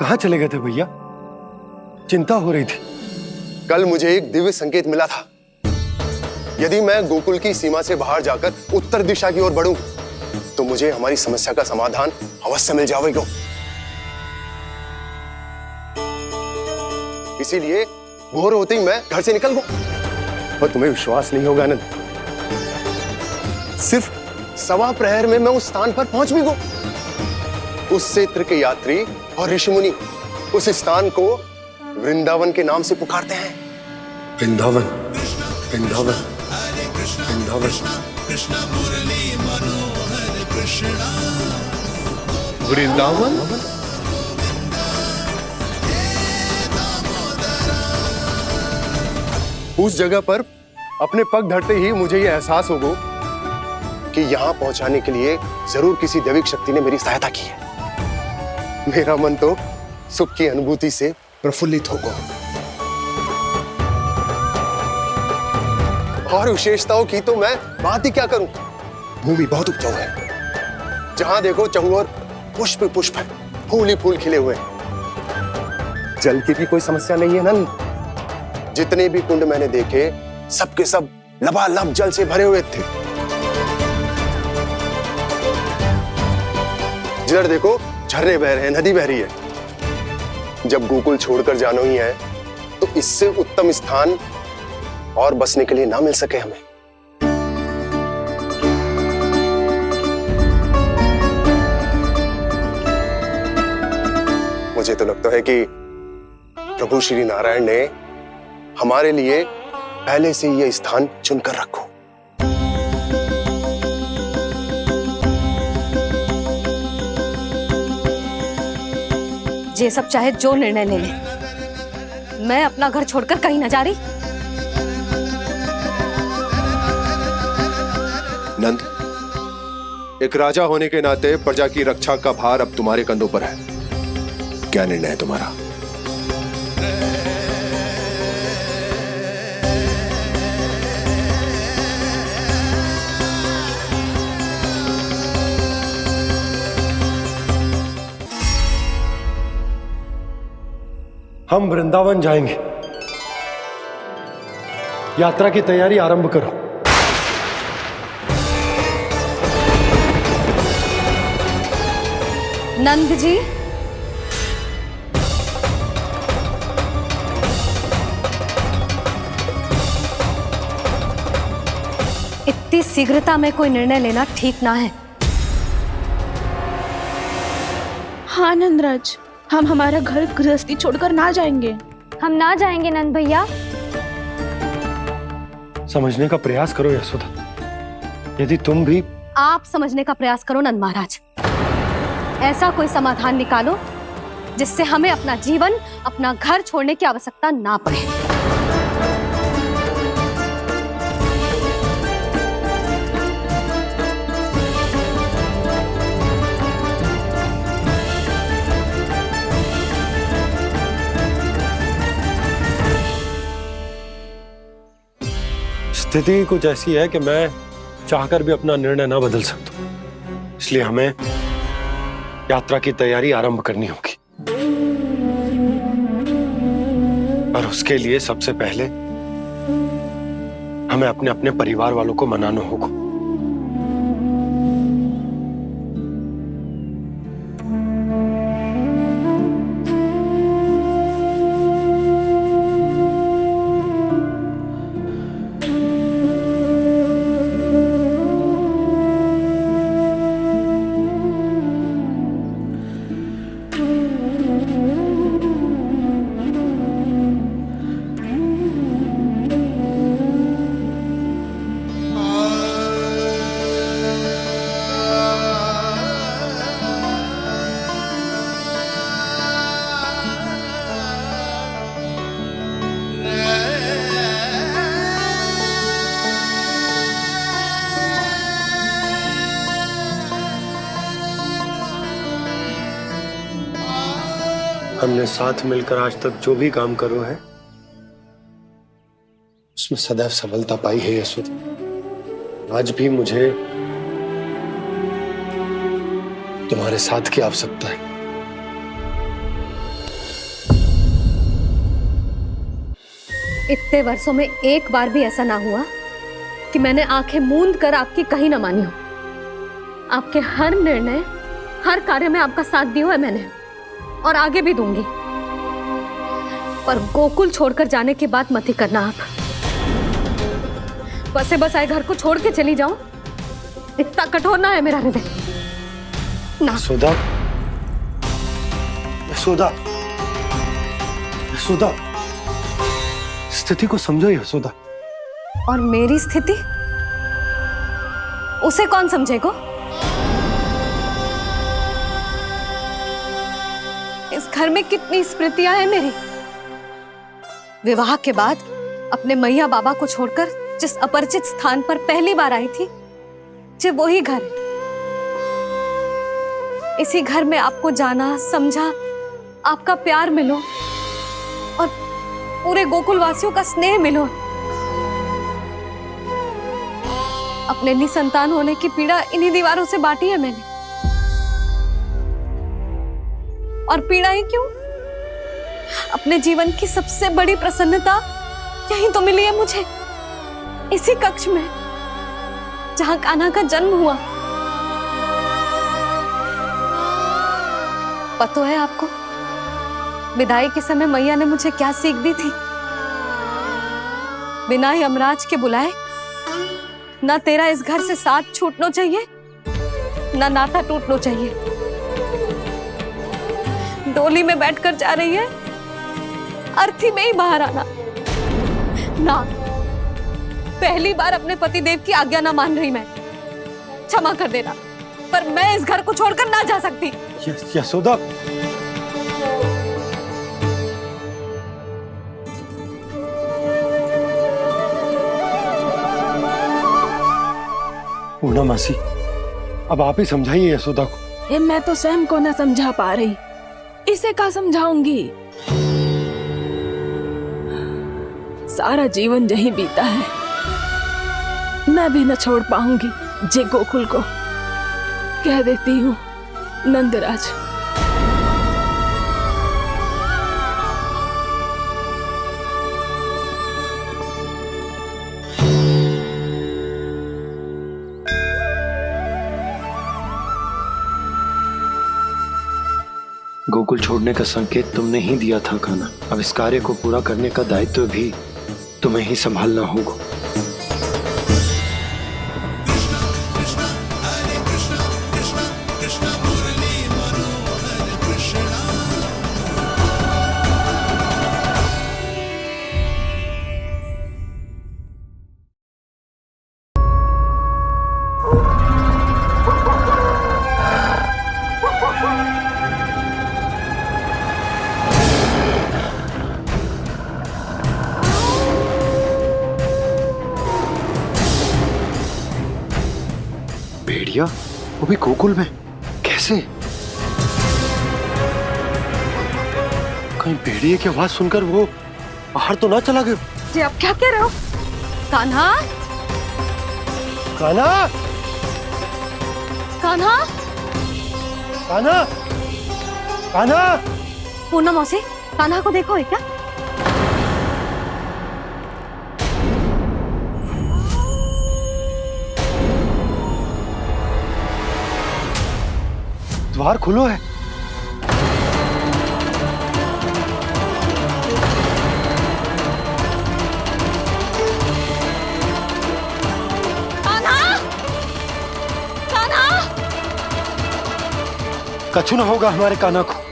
कहाँ चले गए थे भैया? चिंता हो रही थी। कल मुझे एक दिव्य संकेत मिला था। यदि मैं गोकुल की सीमा से बाहर जाकर उत्तर दिशा की ओर बढ़ूं, तो मुझे हमारी समस्या का समाधान अवश्य मिल जाएगा। इसीलिए भोर होते ही मैं घर से निकल गया। और तुम्हें विश्वास नहीं होगा आनंद, सिर्फ 1.25 प्रहर में मैं उस स्थान पर पहुंच भी गया। उस क्षेत्र के यात्री और ऋषि मुनि उस स्थान को वृंदावन के नाम से पुकारते हैं। वृंदावन, वृंदावन, वृंदावन। वृंदावन? उस जगह पर अपने पग धरते ही मुझे यह एहसास होगा कि यहां पहुंचाने के लिए जरूर किसी दैविक शक्ति ने मेरी सहायता की है। मेरा मन तो सुख की अनुभूति से प्रफुल्लित होगा। और विशेषताओं की तो मैं बात ही क्या करूं। भूमि बहुत उपजाऊ है। जहां देखो चहुओर पुष्प पुष्प, फूल ही फूल खिले हुए। जल की भी कोई समस्या नहीं है नंद। जितने भी कुंड मैंने देखे, सबके सब लबालब जल से भरे हुए थे। जिधर देखो झरने बह रहे हैं, नदी बह रही है। जब गोकुल छोड़कर जाना ही है, तो इससे उत्तम स्थान और बसने के लिए ना मिल सके हमें। मुझे तो लगता है कि प्रभु श्री नारायण ने हमारे लिए पहले से यह स्थान चुनकर रखो। ये सब चाहे जो निर्णय ले ले, मैं अपना घर छोड़कर कहीं न जा रही। नंद, एक राजा होने के नाते प्रजा की रक्षा का भार अब तुम्हारे कंधों पर है। क्या निर्णय है तुम्हारा? हम वृंदावन जाएंगे। यात्रा की तैयारी आरंभ करो। नंद जी, इतनी शीघ्रता में कोई निर्णय लेना ठीक ना है। हाँ नंदराज, हम हमारा घर गृहस्थी छोड़कर ना जाएंगे। हम ना जाएंगे नंद भैया। समझने का प्रयास करो यशोदा। यदि तुम भी। आप समझने का प्रयास करो नंद महाराज। ऐसा कोई समाधान निकालो जिससे हमें अपना जीवन, अपना घर छोड़ने की आवश्यकता ना पड़े। स्थिति कुछ ऐसी है कि मैं चाहकर भी अपना निर्णय ना बदल सकता, इसलिए हमें यात्रा की तैयारी आरंभ करनी होगी। और उसके लिए सबसे पहले हमें अपने अपने परिवार वालों को मनाना होगा। हमने साथ मिलकर आज तक जो भी काम करो है, उसमें सदैव सफलता पाई है यशोदा। आज भी मुझे तुम्हारे साथ की आवश्यकता है। इतने वर्षों में एक बार भी ऐसा ना हुआ कि मैंने आंखें मूंद कर आपकी कहीं ना मानी हो। आपके हर निर्णय, हर कार्य में आपका साथ दिया है मैंने, और आगे भी दूंगी। पर गोकुल छोड़कर जाने की बात मत ही करना आप। बसे बसाए घर को छोड़ के चली जाऊं, इतना कठोर ना है मेरा हृदय ना। यशोदा, यशोदा, यशोदा, स्थिति को समझो यशोदा। और मेरी स्थिति उसे कौन समझेगा? इस घर में कितनी स्मृतियां हैं मेरी। विवाह के बाद अपने मैया बाबा को छोड़कर जिस अपरिचित स्थान पर पहली बार आई थी, जो वही घर है। इसी घर में आपको जाना, समझा, आपका प्यार मिलो और पूरे गोकुल वासियों का स्नेह मिलो। अपने निसंतान होने की पीड़ा इन्हीं दीवारों से बांटी है मैंने। और पीड़ा ही क्यों? अपने जीवन की सबसे बड़ी प्रसन्नता यही तो मिली है मुझे, इसी कक्ष में जहां कान्हा का जन्म हुआ। पता है आपको, विदाई के समय मैया ने मुझे क्या सीख दी थी? बिना यमराज के बुलाए ना तेरा इस घर से साथ छूटना चाहिए, ना नाता टूटना चाहिए। डोली में बैठकर जा रही है, अर्थी में ही बाहर आना ना। पहली बार अपने पति देव की आज्ञा ना मान रही मैं, क्षमा कर देना, पर मैं इस घर को छोड़कर ना जा सकती। यशोदा, पूर्णा मासी, अब आप ही समझाइए यशोदा को। ये मैं तो स्वयं को न समझा पा रही, इसे क्या समझाऊंगी? सारा जीवन यही बीता है, मैं भी न छोड़ पाऊंगी। जे गोकुल को कह देती हूँ नंदराज। गोकुल छोड़ने का संकेत तुमने ही दिया था कान्हा। अब इस कार्य को पूरा करने का दायित्व भी तुम्हें ही संभालना होगा। भेड़िया, वो भी गोकुल में? कैसे? कहीं भेड़िए की आवाज सुनकर वो बाहर तो ना चला गया? जी आप क्या कह रहे हो? कान्हा, कान्हा, कान्हा, कान्हा, कान्हा! पूनम मौसी, कान्हा को देखो है क्या? द्वार खुलो है। कान्हा, कान्हा! कछु ना होगा हमारे कान्हा को।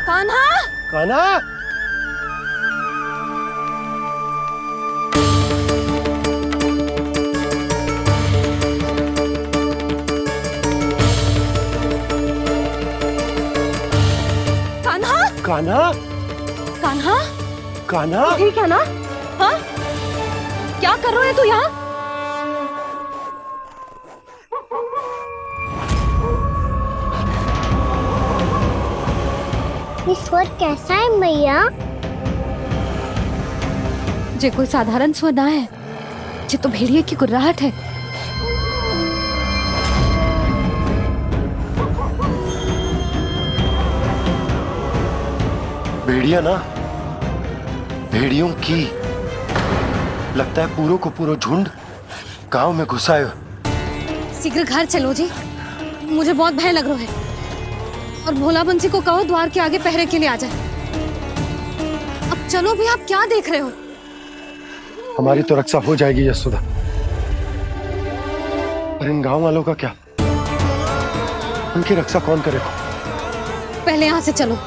कान्हा, कान्हा, कान्हा, कान्हा, कान्हा! ठीक है ना? हाँ, क्या कर रहे हो तू यहाँ? ये स्वर कैसा है मैया? जे कोई साधारण स्वर ना है, ये तो भेड़िए की गुर्राहट है। भेड़िया ना, भेड़ियों की लगता है पूरों को पूरा झुंड गांव में घुसा है। शीघ्र घर चलो जी, मुझे बहुत भय लग रहा है। और भोला बंसी को कहो द्वार के आगे पहरे के लिए आ जाए। अब चलो भी, आप क्या देख रहे हो? हमारी तो रक्षा हो जाएगी यशोदा, पर इन गांव वालों का क्या? उनकी रक्षा कौन करेगा? पहले यहाँ से चलो।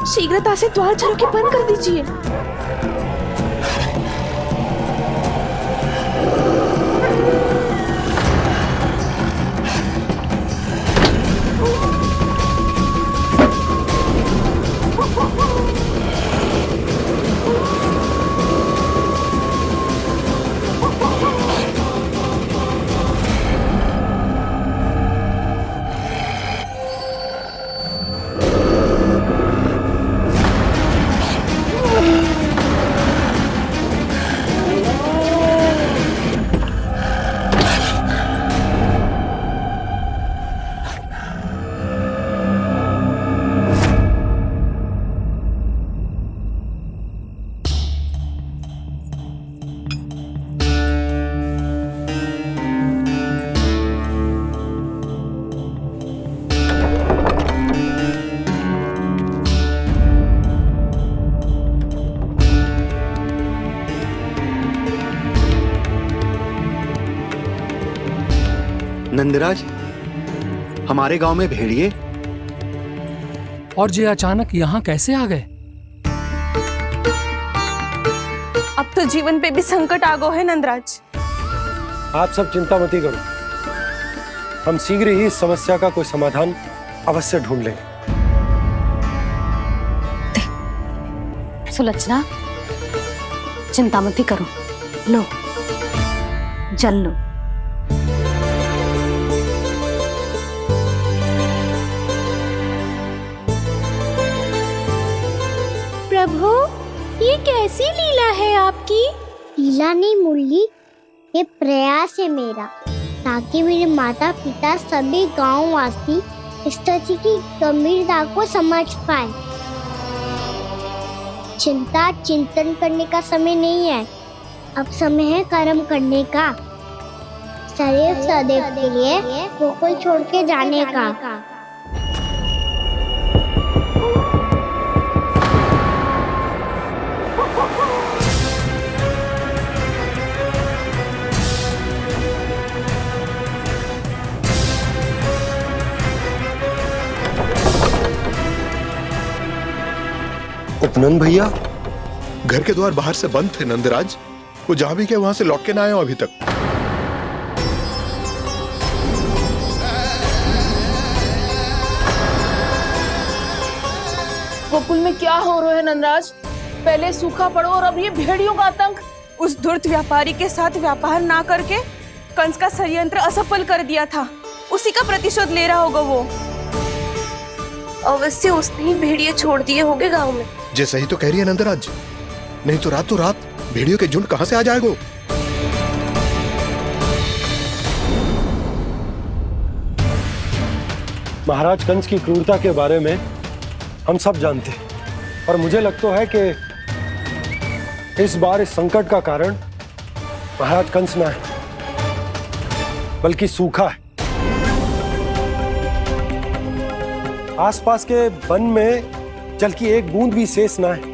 शीघ्रता से द्वार झरोके के बंद कर दीजिए। नंदराज, हमारे गांव में भेड़िए और ये अचानक यहाँ कैसे आ गए? अब तो जीवन पे भी संकट आ गो है नंदराज। आप सब चिंता मत करो, हम शीघ्र ही इस समस्या का कोई समाधान अवश्य ढूंढ लेंगे। सुलक्षणा, चिंता मत करो, लो जल लो। प्रभु, ये कैसी लीला है आपकी? लीला नहीं मुरली, ये प्रयास है मेरा, ताकि मेरे माता पिता सभी गांववासी इस स्थिति की गंभीरता को समझ पाए। चिंता चिंतन करने का समय नहीं है, अब समय है कर्म करने का। सदैव सदैव के लिए गोकुल छोड़ के जाने का। उपनंद भैया, घर के द्वार बाहर से बंद थे नंदराज, वो जहां भी गए वहां से लौट के ना आए हो अभी तक। गोकुल में क्या हो रहा है नंदराज? पहले सूखा पड़ो और अब ये भेड़ियों का आतंक। उस धूर्त व्यापारी के साथ व्यापार ना करके कंस का षड्यंत्र असफल कर दिया था, उसी का प्रतिशोध ले रहा होगा वो। अवश्य उसने ही भेड़िए छोड़ दिए होंगे गांव में। जे सही तो कह रही है नंदराज, नहीं तो रात भेड़ियों के झुंड कहां से आ जाएगा? महाराज कंस की क्रूरता के बारे में हम सब जानते हैं, और मुझे लगता है कि इस बार इस संकट का कारण महाराज कंस ना है, बल्कि सूखा है। आसपास के वन में जल की एक बूंद भी शेष ना है।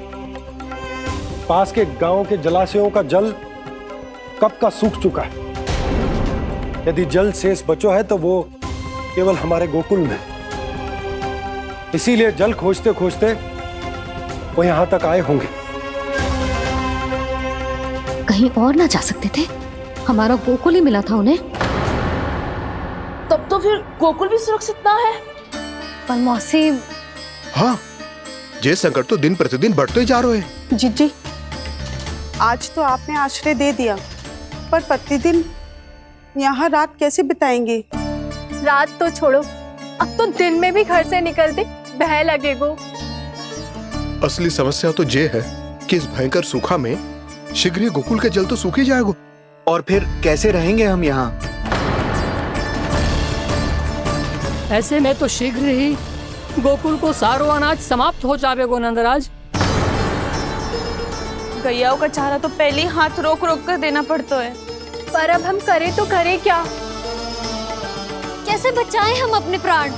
पास के गांव के जलाशयों का जल कब का सूख चुका है। यदि जल शेष बचो है तो वो केवल हमारे गोकुल में। इसीलिए जल खोजते खोजते वो यहां तक आए होंगे। कहीं और ना जा सकते थे? हमारा गोकुल ही मिला था उन्हें। तब तो फिर गोकुल भी सुरक्षित ना है? पर मौसी, हाँ, ये संकट तो दिन प्रतिदिन बढ़ते ही जा रहे हैं। जीजी, आज तो आपने आश्रय दे दिया, पर प्रतिदिन यहाँ रात कैसे बिताएंगे? रात तो छोड़ो, अब तो दिन में भी घर से निकलते भय लगेगो। असली समस्या तो ये है कि इस भयंकर सूखा में शीघ्र ही गोकुल के जल तो सूख ही जाएगा। और फिर कैसे रहेंगे हम यहाँ? ऐसे में तो शीघ्र ही गोकुल को सारो अनाज समाप्त हो जाएगो नंदराज। गैयाओं का चारा तो पहले ही हाथ रोक रोक कर देना पड़ता है। पर अब हम करें तो करें क्या? कैसे बचाएं हम अपने प्राण?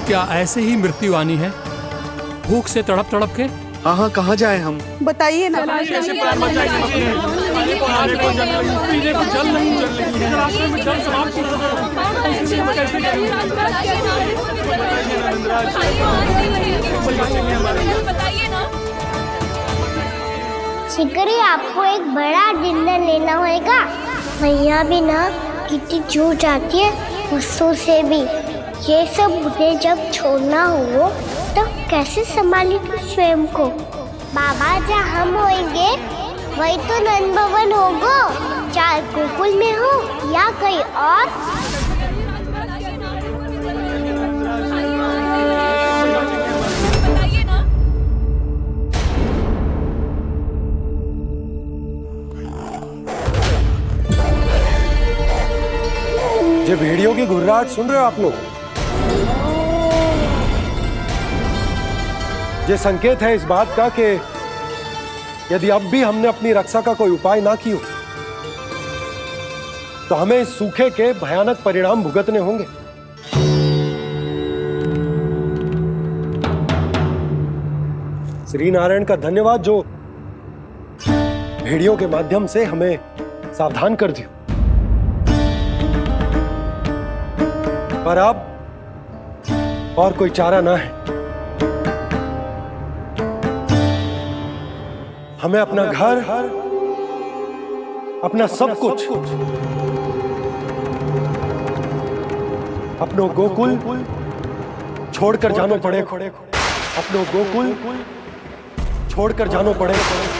क्या ऐसे ही मृत्यु आनी है, भूख से तड़प तड़प के? हाँ हाँ, कहाँ जाए हम? बताइए ना। शीघ्र ही आपको एक बड़ा डिनर लेना होगा। मैया भी ना कितनी जूझ जाती है गुस्सों से भी। ये सब मुझे जब छोड़ना हो तो कैसे संभालेगी स्वयं को? बाबा जहाँ हम होंगे वही तो नंद भवन होगा, चाहे गोकुल में हो या कहीं और। ये भेड़ियों की घुर्राहट सुन रहे हो आप लोग? ये संकेत है इस बात का कि यदि अब भी हमने अपनी रक्षा का कोई उपाय ना किया तो हमें इस सूखे के भयानक परिणाम भुगतने होंगे। श्री नारायण का धन्यवाद जो भेड़ियों के माध्यम से हमें सावधान कर दिया। पर अब और कोई चारा ना है। हमें अपना घर, अपना सब कुछ, अपनो गोकुल छोड़कर जानो पड़ेगा। अपनो गोकुल छोड़कर जानो पड़ेगा।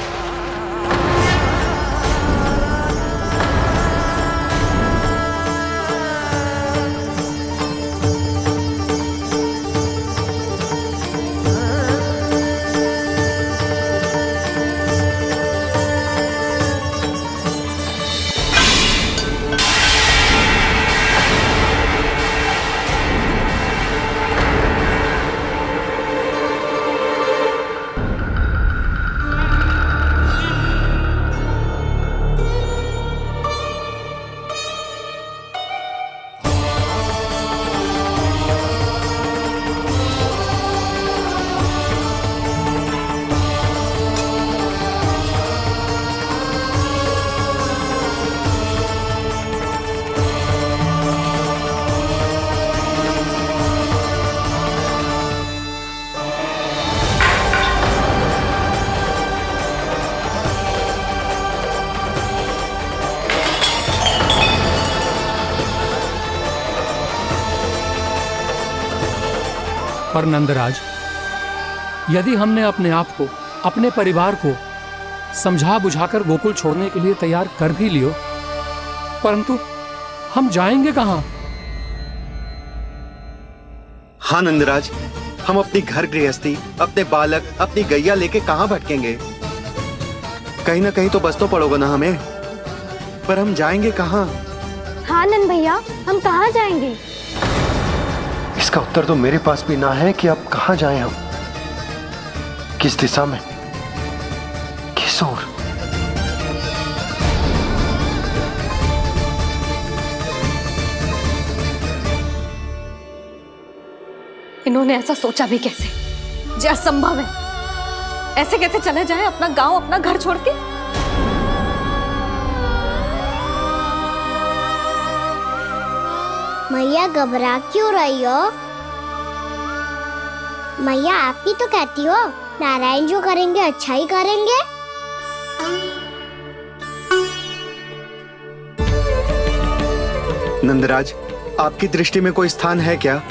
पर नंदराज, यदि हमने अपने आप को, अपने परिवार को समझा बुझाकर गोकुल छोड़ने के लिए तैयार कर भी लियो, परंतु हम जाएंगे कहां? हाँ नंदराज, हम अपनी घर गृहस्थी, अपने बालक, अपनी गैया लेके कहाँ भटकेंगे? कहीं ना कहीं तो बस तो पड़ोगे ना हमें। पर हम जाएंगे कहाँ? हाँ नंद भैया, हम कहाँ जाएंगे? इसका उत्तर तो मेरे पास भी ना है कि अब कहां जाएं हम, किस दिशा में, किस ओर। इन्होंने ऐसा सोचा भी कैसे? जो असंभव है। ऐसे कैसे चले जाएं अपना गांव, अपना घर छोड़ के? मैया घबरा क्यों रही हो? मैया आप ही तो कहती हो नारायण जो करेंगे अच्छा ही करेंगे। नंदराज, आपकी दृष्टि में कोई स्थान है क्या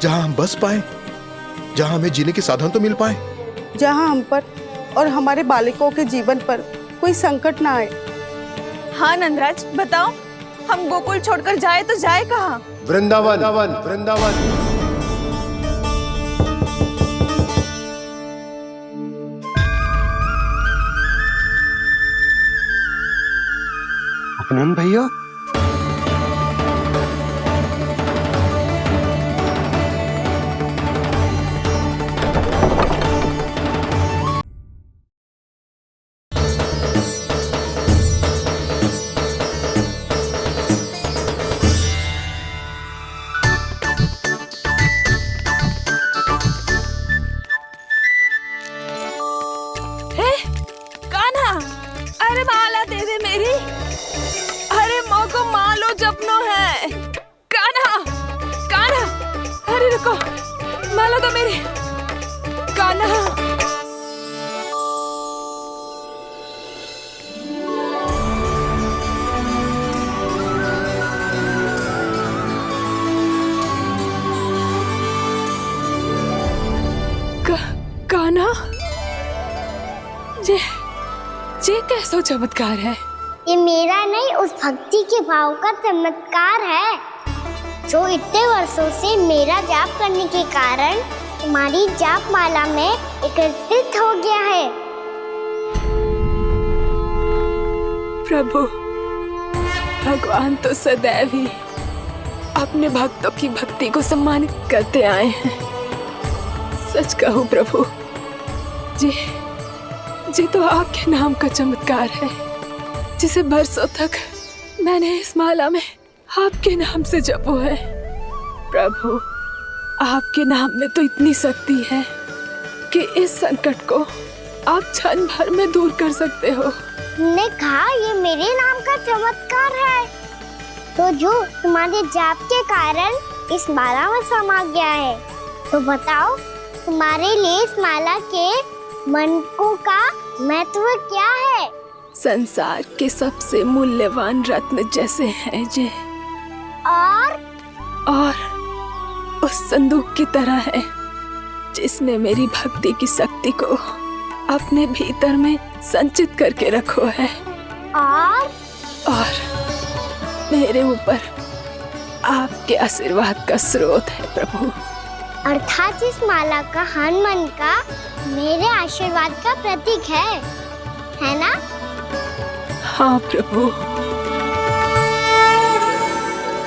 जहां हम बस पाए, जहां हमें जीने के साधन तो मिल पाए, जहाँ हम पर और हमारे बालकों के जीवन पर कोई संकट ना आए। हाँ नंदराज, बताओ हम गोकुल छोड़कर जाए तो जाए कहाँ? वृंदावन, वृंदावन। अपनन भैया, कान्हा, अरे माला दे दे मेरी। अरे माँ को मालो जपनो है। कान्हा, कान्हा, अरे रुको, माला दो मेरी। कान्हा, कान्हा, जे कैसो चमत्कार है? ये मेरा नहीं, उस भक्ति के भाव का चमत्कार है जो इतने वर्षों से मेरा जाप करने के कारण तुम्हारी जाप माला में एकत्रित हो गया है। प्रभु, भगवान तो सदैव ही अपने भक्तों की भक्ति को सम्मानित करते आए हैं। सच कहूं प्रभु, जी तो आपके नाम का चमत्कार है, जिसे बरसों तक मैंने इस माला में आपके नाम से जपो है। प्रभु, आपके नाम में तो इतनी शक्ति है कि इस संकट को आप क्षण भर में दूर कर सकते हो। तुमने कहा ये मेरे नाम का चमत्कार है, तो जो तुम्हारे जाप के कारण इस माला में समा गया है, तो बताओ तुम्हारे लिए इस माला के मनकों का महत्व क्या है? संसार के सबसे मूल्यवान रत्न जैसे हैं जे, और उस संदूक की तरह है जिसने मेरी भक्ति की शक्ति को अपने भीतर में संचित करके रखो है। और मेरे ऊपर आपके आशीर्वाद का स्रोत है प्रभु। अर्थात इस माला का हनुमान का मेरे आशीर्वाद का प्रतीक है ना? हाँ प्रभु।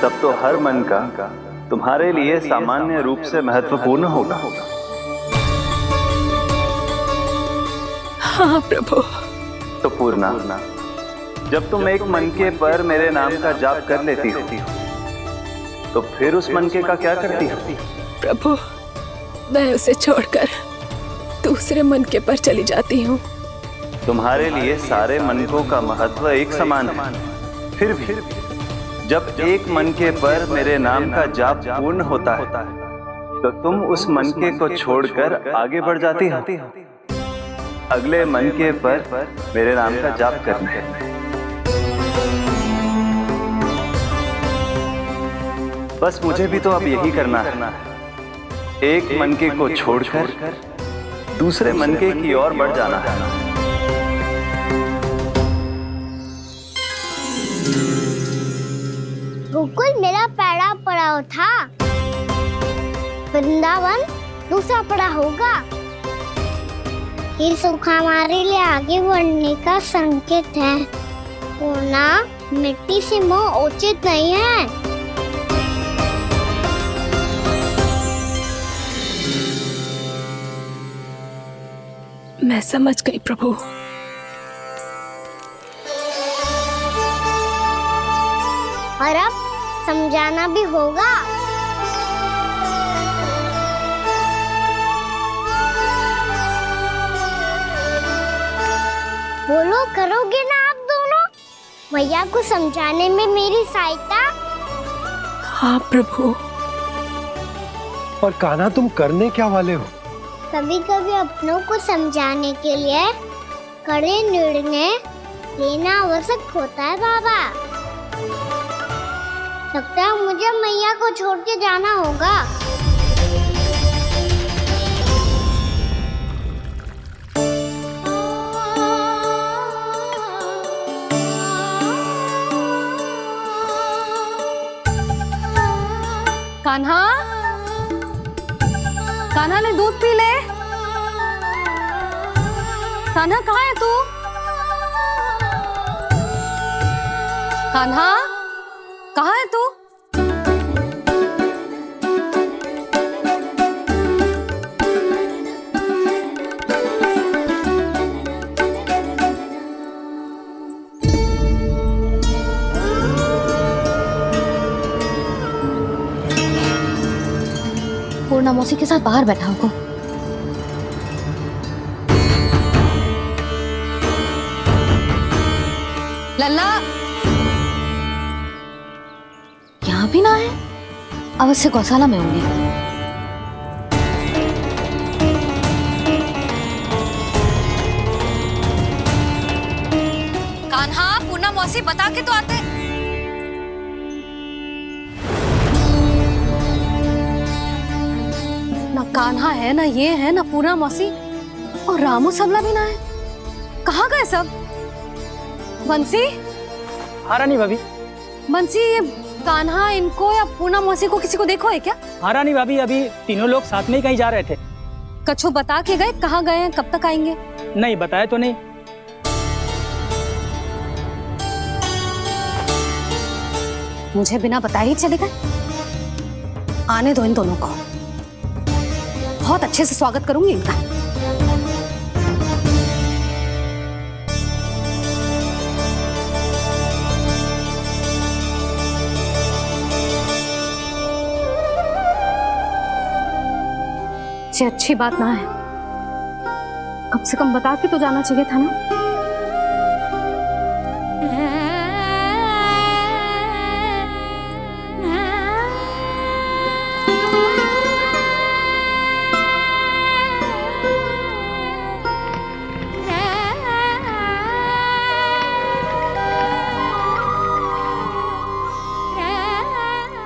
तब तो हर मन का तुम्हारे लिए सामान्य रूप से महत्वपूर्ण होगा। हाँ प्रभु। तो पूर्णा, जब तुम एक मनके पर मेरे नाम का जाप कर लेती हो, तो फिर उस मनके का क्या करती हो? प्रभु, मैं उसे छोड़कर दूसरे मनके पर चली जाती हूँ। तुम्हारे लिए सारे मनकों का महत्व एक समान है। फिर भी जब एक मनके पर मेरे नाम का जाप पूर्ण होता है, तो तुम उस मनके को छोड़कर आगे बढ़ जाती हो अगले मनके पर मेरे नाम का जाप करने। बस मुझे भी तो अब यही करना है, एक मनके को छोड़कर दूसरे मनके की ओर बढ़ जाना है। गोकुल मेरा पहला पड़ाव था, वृंदावन दूसरा पड़ा होगा। ये सुख हमारे लिए आगे बढ़ने का संकेत है, वरना मिट्टी से मोह उचित नहीं है। मैं समझ गई प्रभु। और अब समझाना भी होगा। बोलो, करोगे ना आप दोनों? भैया को समझाने में मेरी सहायता? हाँ प्रभु। और कान्हा, तुम करने क्या वाले हो? कभी कभी अपनों को समझाने के लिए कड़े निर्णय लेना आवश्यक होता है बाबा। लगता है मुझे मैया को छोड़ के जाना होगा। कान्हा, कान्हा ने दूध पी ले। कान्हा कहाँ है तू? कान्हा कहाँ है तू? पूर्णा मौसी के साथ बाहर बैठा होगा। लल्ला यहाँ भी ना है, अवश्य गौशाला में होंगे। कान्हा, पूर्णा मौसी बता के तो आते। ना कान्हा है, ना ये है, ना पूर्णा मौसी, और रामू सबला भी ना है। कहाँ गए सब? बंसी? हाँ रानी भाभी। बंसी, ये कान्हा इनको या पूर्णा मौसी को किसी को देखो है क्या? हाँ रानी भाभी, अभी तीनों लोग साथ में ही कहीं जा रहे थे। कछु बता के गए कहाँ गए हैं, कब तक आएंगे? नहीं बताया तो नहीं। मुझे बिना बताए ही चले गए? आने दो इन दोनों को, बहुत अच्छे से स्वागत करूंगी इनका। ये अच्छी बात ना है, कम से कम बता के तो जाना चाहिए था ना।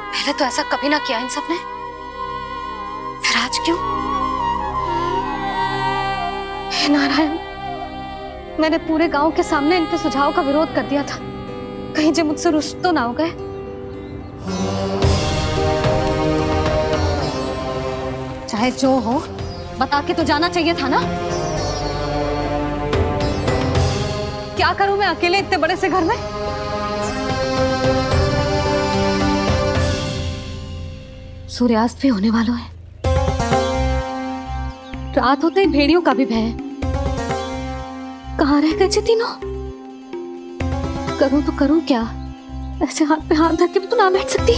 पहले तो ऐसा कभी ना किया इन सब ने, फिर आज क्यों? हे नारायण, मैंने पूरे गांव के सामने इनके सुझाव का विरोध कर दिया था, कहीं जो मुझसे रुष्ट तो ना हो गए। चाहे जो हो, बता के तो जाना चाहिए था ना। क्या करूं मैं अकेले इतने बड़े से घर में? सूर्यास्त भी होने वाला है, रात होते ही भेड़ियों का भी भय है। कहाँ रह गए तीनों? करूं तो करूं क्या? ऐसे हाथ पे हाथ धर के भी तो ना बैठ सकती।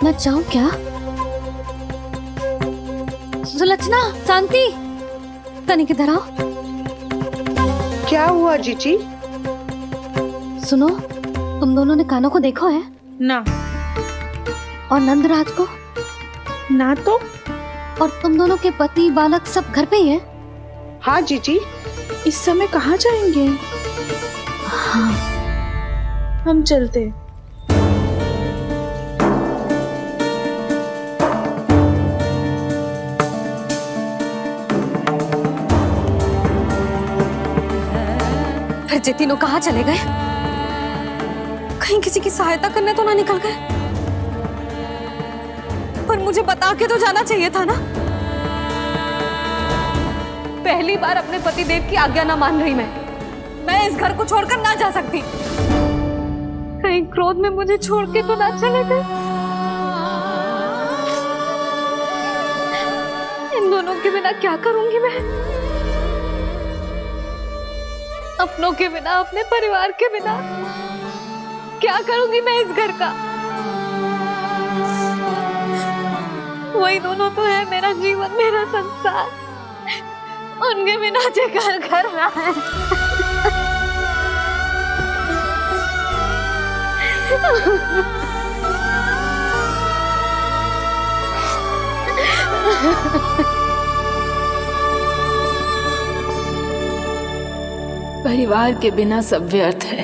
मैं जाऊं क्या? सुलक्षणा, शांति, तनिक इधर आओ। क्या हुआ जीजी? सुनो, तुम दोनों ने कान्हा को देखा है? ना। और नंदराज को? ना तो। और तुम दोनों के पति बालक सब घर पे ही हैं? हाँ जीजी, इस समय कहाँ जाएंगे? हाँ। हम चलते। फिर ये तीनों कहाँ चले गए? कहीं किसी की सहायता करने तो ना निकल गए? पर मुझे बता के तो जाना चाहिए था ना। पहली बार अपने पतिदेव की आज्ञा ना मान रही मैं इस घर को छोड़कर ना जा सकती। कहीं क्रोध में मुझे छोड़ के तो ना चले गए। इन दोनों के बिना क्या करूंगी मैं? अपनों के बिना, अपने परिवार के बिना क्या करूंगी मैं इस घर का? वही दोनों तो है मेरा जीवन, मेरा संसार। उनके बिना जे घर घर रहा है। परिवार के बिना सब व्यर्थ है।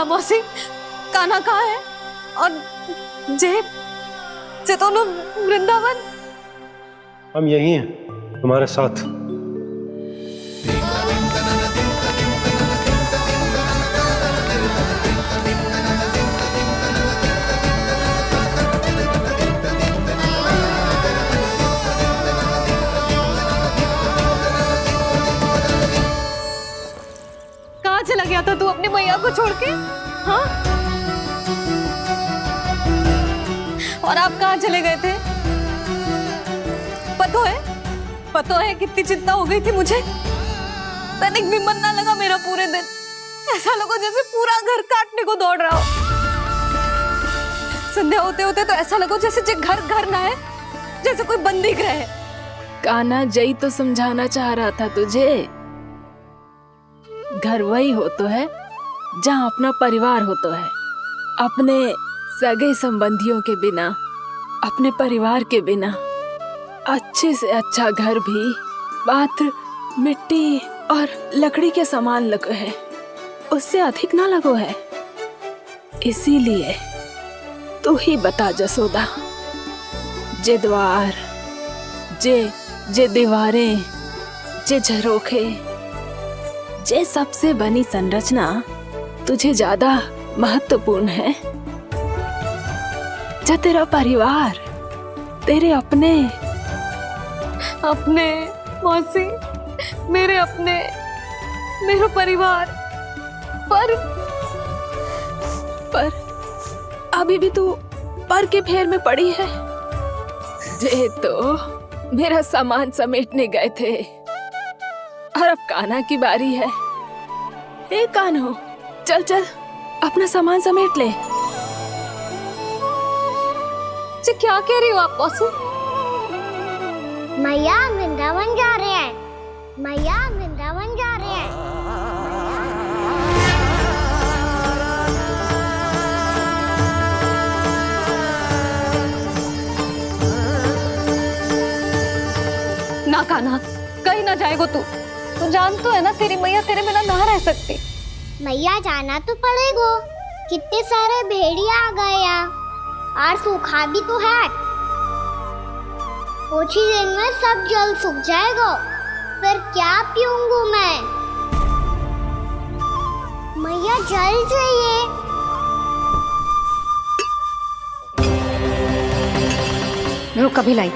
ना मौसी, कान्हा कहाँ है? और जे दोनों वृंदावन? हम यही हैं तुम्हारे साथ। कहाँ चला गया था तू अपनी मैया को छोड़ के? हाँ? और आप कहाँ चले गए थे? पता है कितनी चिंता हो गई थी मुझे। तनिक भी मन ना लगा मेरा पूरे दिन। ऐसा लगा जैसे पूरा घर काटने को दौड़ रहा हो। संध्या होते होते तो ऐसा लगा जैसे घर ना है, जैसे कोई बंदी गृह है। कान्हा जई तो समझाना चाह रहा था तुझे। घर वही हो तो है जहाँ अपना परिवार हो तो है। अपने सगे संबंधियों के बिना, अपने परिवार के बिना अच्छे से अच्छा घर भी मात्र मिट्टी और लकड़ी के समान लगो है, उससे अधिक ना लगो है। इसीलिए तू ही बता जसोदा, जे द्वार, जे दीवारें, जे झरोखे, जे सबसे बनी संरचना तुझे ज्यादा महत्वपूर्ण है? जो तेरा परिवार, तेरे अपने मौसी, मेरा परिवार, पर अभी भी तू पर के फेर में पड़ी है। जे तो मेरा सामान समेटने गए थे और अब कान्हा की बारी है। ए कान्हो, चल अपना सामान समेट ले। जी क्या कह रही हो आप मौसी? मैया वृंदावन जा रहे हैं, मैया वृंदावन जा रहे हैं। ना कान्हा, कहीं ना जाएगो तू जान तो है ना तेरी मैया तेरे बिना ना रह सकती। मैया जाना तो पड़ेगा, कितने सारे भेड़िया आ गए यहाँ, और सूखा भी तो है। कुछ ही दिन में सब जल सूख जाएगा, फिर क्या पीऊंगा मैं? मैया जल चाहिए। रुक कभी लाई।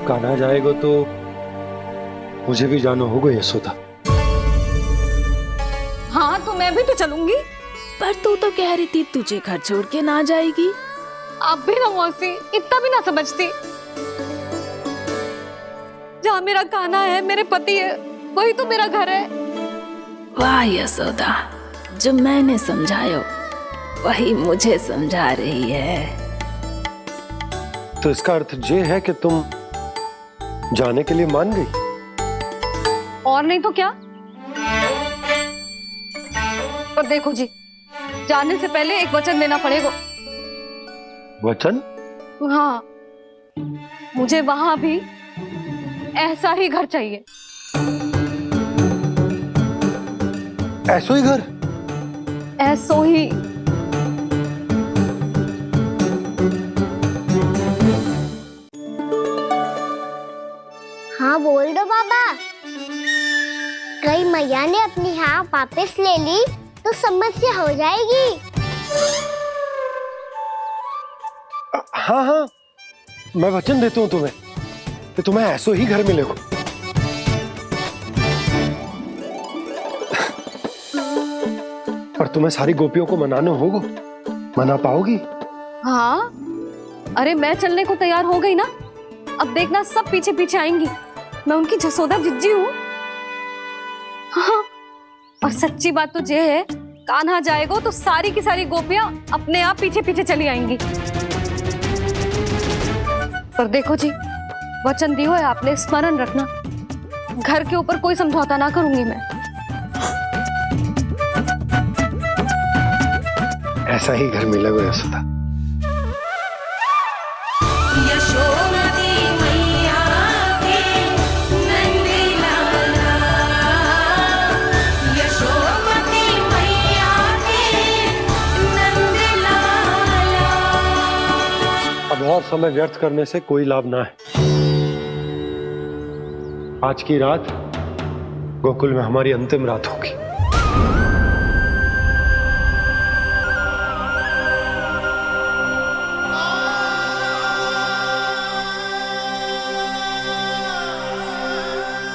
कान्हा जाएगा तो मुझे भी जाना होगा यशोदा। हाँ तो मैं भी तो चलूंगी। पर तू तो कह रही थी तुझे घर छोड़ के ना जाएगी। आप भी ना मौसी, इतना भी ना समझती। जहाँ मेरा कान्हा है, मेरे पति है, वही तो मेरा घर है। वाह यशोदा, जो मैंने समझायो वही मुझे समझा रही है। तो इसका अर्थ ये है कि तुम जाने के लिए मान गई? और नहीं तो क्या। पर देखो जी, जाने से पहले एक वचन देना पड़ेगा। वचन? हाँ, मुझे वहां भी ऐसा ही घर चाहिए। ऐसो ही घर? ऐसो ही। हाँ बोल दो बाबा। कहीं मैया ने अपनी हाँ वापस ले ली तो समस्या हो जाएगी। हाँ, मैं वचन देता हूँ तुम्हें कि तुम्हें ऐसो ही घर मिलेगा। पर तुम्हें सारी गोपियों को मनाना होगा। मना पाओगी? हाँ, अरे मैं चलने को तैयार हो गई ना। अब देखना सब पीछे पीछे आएंगी। मैं उनकी जसोदा जिज्जी हूँ। हाँ, और सच्ची बात तो ये है, कान्हा जाएगा तो सारी की सारी गोपियां अपने आप पीछे पीछे चली आएंगी। पर देखो जी, वचन दियो है आपने, स्मरण रखना। घर के ऊपर कोई समझौता ना करूंगी मैं। ऐसा ही घर मिला हुआ यशोदा। यशोमती मैया के नंदी लाला, यशोमती मैया के नंदी लाला। अब और समय व्यर्थ करने से कोई लाभ ना है। आज की रात गोकुल में हमारी अंतिम रात होगी।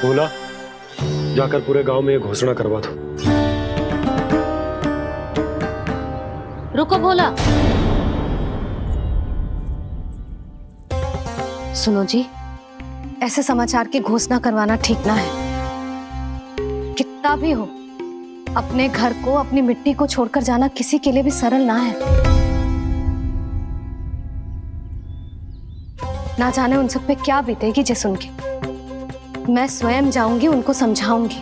बोला जाकर पूरे गांव में ये घोषणा करवा दो। रुको भोला। सुनो जी, ऐसे समाचार की घोषणा करवाना ठीक ना है। कितना भी हो, अपने घर को, अपनी मिट्टी को छोड़कर जाना किसी के लिए भी सरल ना है। ना जाने उन सब पे क्या बीतेगी जे सुन के। मैं स्वयं जाऊंगी, उनको समझाऊंगी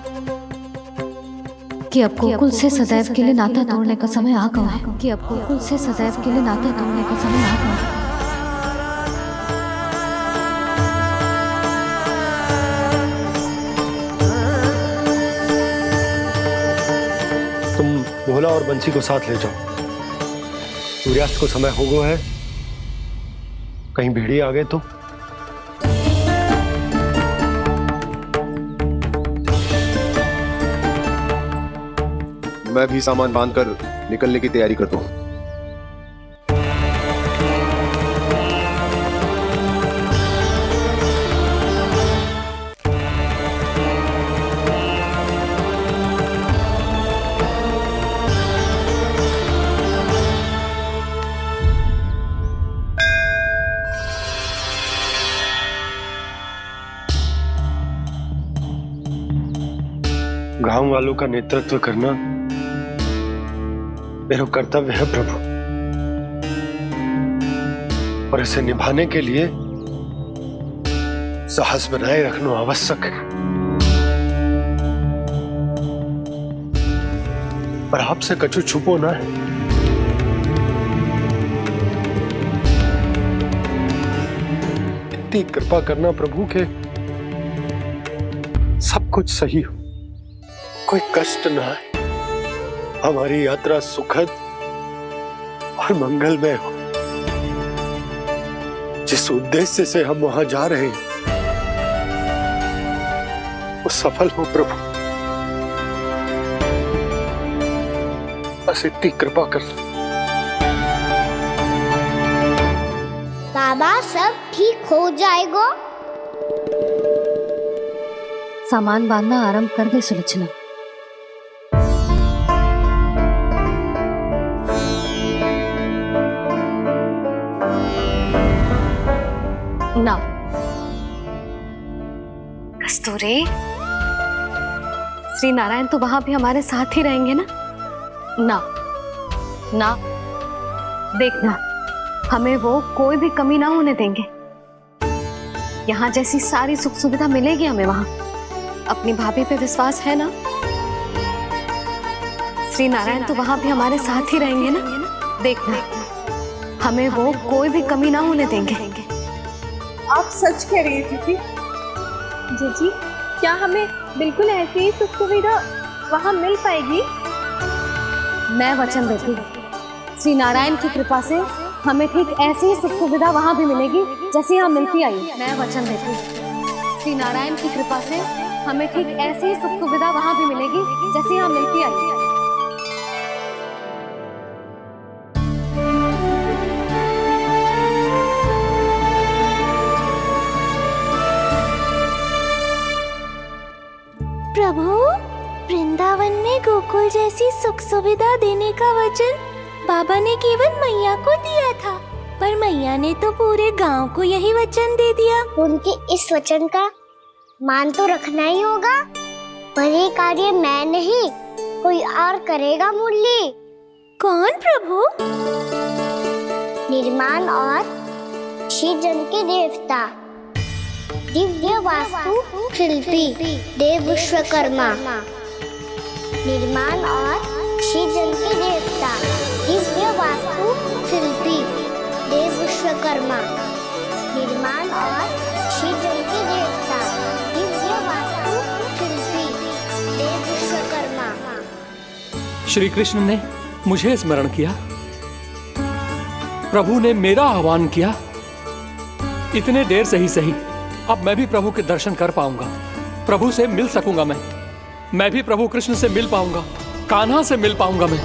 कि अब गोकुल से सदैव के लिए नाता तोड़ने का समय आ गया है। कि अब गोकुल से सदैव के लिए नाता तोड़ने का समय आ गया है। तुम भोला और बंसी को साथ ले जाओ। सूर्यास्त को समय हो गया है, कहीं भेड़िए आ गए तो। मैं भी सामान बांधकर निकलने की तैयारी करता हूँ। गांव वालों का नेतृत्व करना मेरा कर्तव्य है प्रभु, और इसे निभाने के लिए साहस बनाए रखना आवश्यक है। पर आपसे कछु छुपो ना है। इतनी कृपा करना प्रभु के सब कुछ सही हो, कोई कष्ट ना है, हमारी यात्रा सुखद और मंगलमय हो। जिस उद्देश्य से हम वहां जा रहे हैं वो सफल हो प्रभु, बस इतनी कृपा कर। बाबा सब ठीक हो जाएगा। सामान बांधना आरंभ कर दे सुलोचना। ना कस्तूरी, श्री नारायण तो वहां भी हमारे साथ ही रहेंगे ना? ना ना, देखना हमें वो कोई भी कमी ना होने देंगे। यहाँ जैसी सारी सुख सुविधा मिलेगी हमें वहां। अपनी भाभी पे विश्वास है ना? श्री नारायण तो वहां भी हमारे साथ ही रहेंगे ना? देखना हमें वो कोई भी कमी ना होने देंगे। आप सच कह रही है दीदी। जीजी, क्या हमें बिल्कुल ऐसी ही सुख सुविधा वहाँ मिल पाएगी? मैं वचन देती हूँ, श्री नारायण की कृपा से हमें ठीक ऐसी ही सुख सुविधा वहाँ भी मिलेगी जैसी यहाँ मिलती आई। मैं वचन देती हूँ, श्री नारायण की कृपा से हमें ठीक ऐसी ही सुख सुविधा वहाँ भी मिलेगी जैसी यहाँ मिलती आई। प्रभु, वृंदावन में गोकुल जैसी सुख सुविधा देने का वचन बाबा ने केवल मैया को दिया था, पर मैया ने तो पूरे गांव को यही वचन दे दिया। उनके इस वचन का मान तो रखना ही होगा, पर ये कार्य मैं नहीं कोई और करेगा। मुरली कौन प्रभु? निर्माण और सृजन के देवता, दिव्य वास्तु शिल्पी देव विश्वकर्मा। निर्माण और सृजन के देवता दिव्य वास्तु शिल्पी देव विश्वकर्मा। निर्माण और शीतल के देवता दिव्य वास्तु शिल्पी देव विश्वकर्मा। श्री कृष्ण ने मुझे स्मरण किया, प्रभु ने मेरा आह्वान किया। इतने देर से ही सही, अब मैं भी प्रभु के दर्शन कर पाऊंगा, प्रभु से मिल सकूंगा। मैं भी प्रभु कृष्ण से मिल पाऊंगा, कान्हा से मिल पाऊंगा मैं।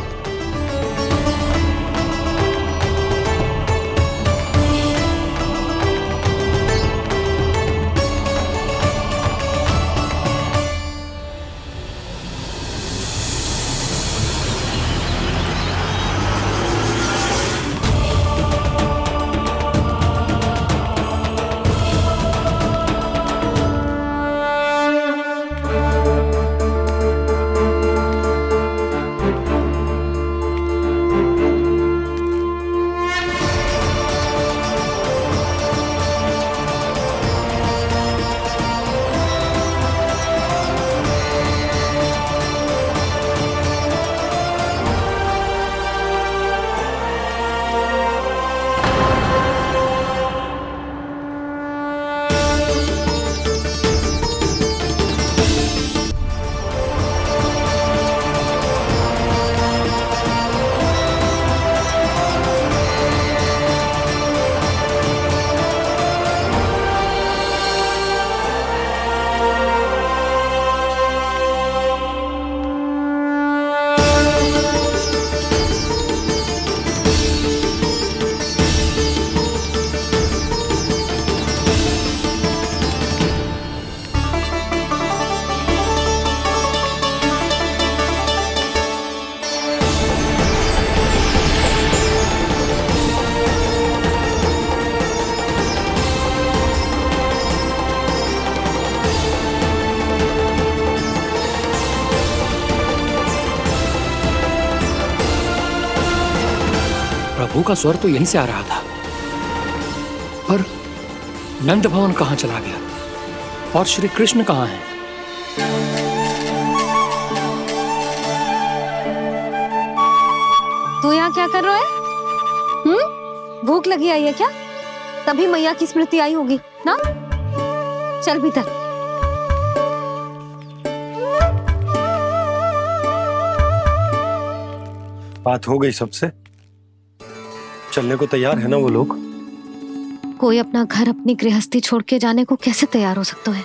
प्रभु का स्वर तो यहीं से आ रहा था, पर नंद भवन कहां चला गया और श्री कृष्ण कहां हैं? तू यहाँ क्या कर रहा है? भूख लगी आई है क्या? तभी मैया की स्मृति आई होगी ना? चल भीतर। बात हो गई सबसे? चलने को तैयार है ना वो लोग? कोई अपना घर, अपनी गृहस्थी छोड़ के जाने को कैसे तैयार हो सकता है?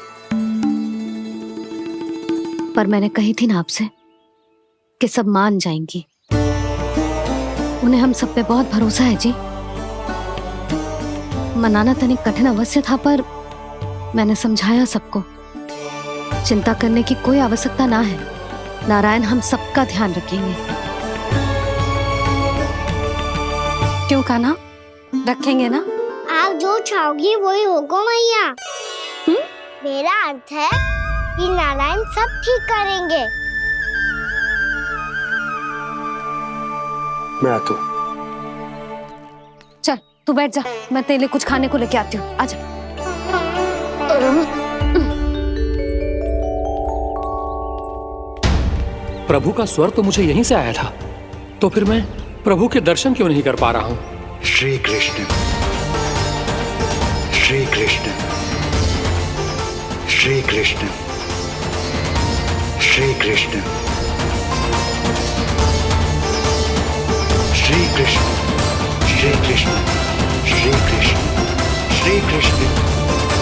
पर मैंने कही थी ना आपसे कि सब मान जाएंगी। उन्हें हम सब पे बहुत भरोसा है जी। मनाना तनिक कठिन अवश्य था, पर मैंने समझाया सबको। चिंता करने की कोई आवश्यकता ना है, नारायण हम सबका ध्यान रखेंगे। क्यों कान्हा, रखेंगे ना? आप जो चाहोगी वही होगा मैया। मेरा अर्थ है कि नारायण सब ठीक करेंगे। मैं आता हूँ। चल तू बैठ जा, मैं तेरे लिए कुछ खाने को लेके आती हूँ। आजा। प्रभु का स्वर तो मुझे यहीं से आया था, तो फिर मैं प्रभु के दर्शन क्यों नहीं कर पा रहा हूँ? श्री कृष्ण, श्री कृष्ण, श्री कृष्ण, श्री कृष्ण, श्री कृष्ण, श्री कृष्ण, श्री कृष्ण, श्री कृष्ण, श्री कृष्ण,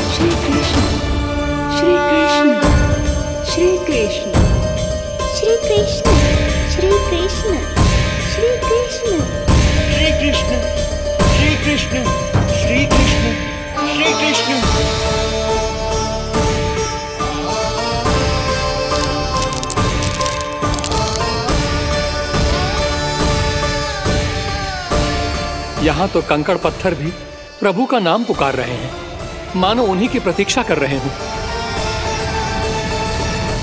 श्री कृष्ण, श्री कृष्ण, श्री कृष्ण, श्री कृष्ण, श्री कृष्ण, श्री कृष्ण, श्री कृष्ण, श्री कृष्ण, श्री कृष्ण। यहाँ तो कंकड़ पत्थर भी प्रभु का नाम पुकार रहे हैं, मानो उन्हीं की प्रतीक्षा कर रहे हों।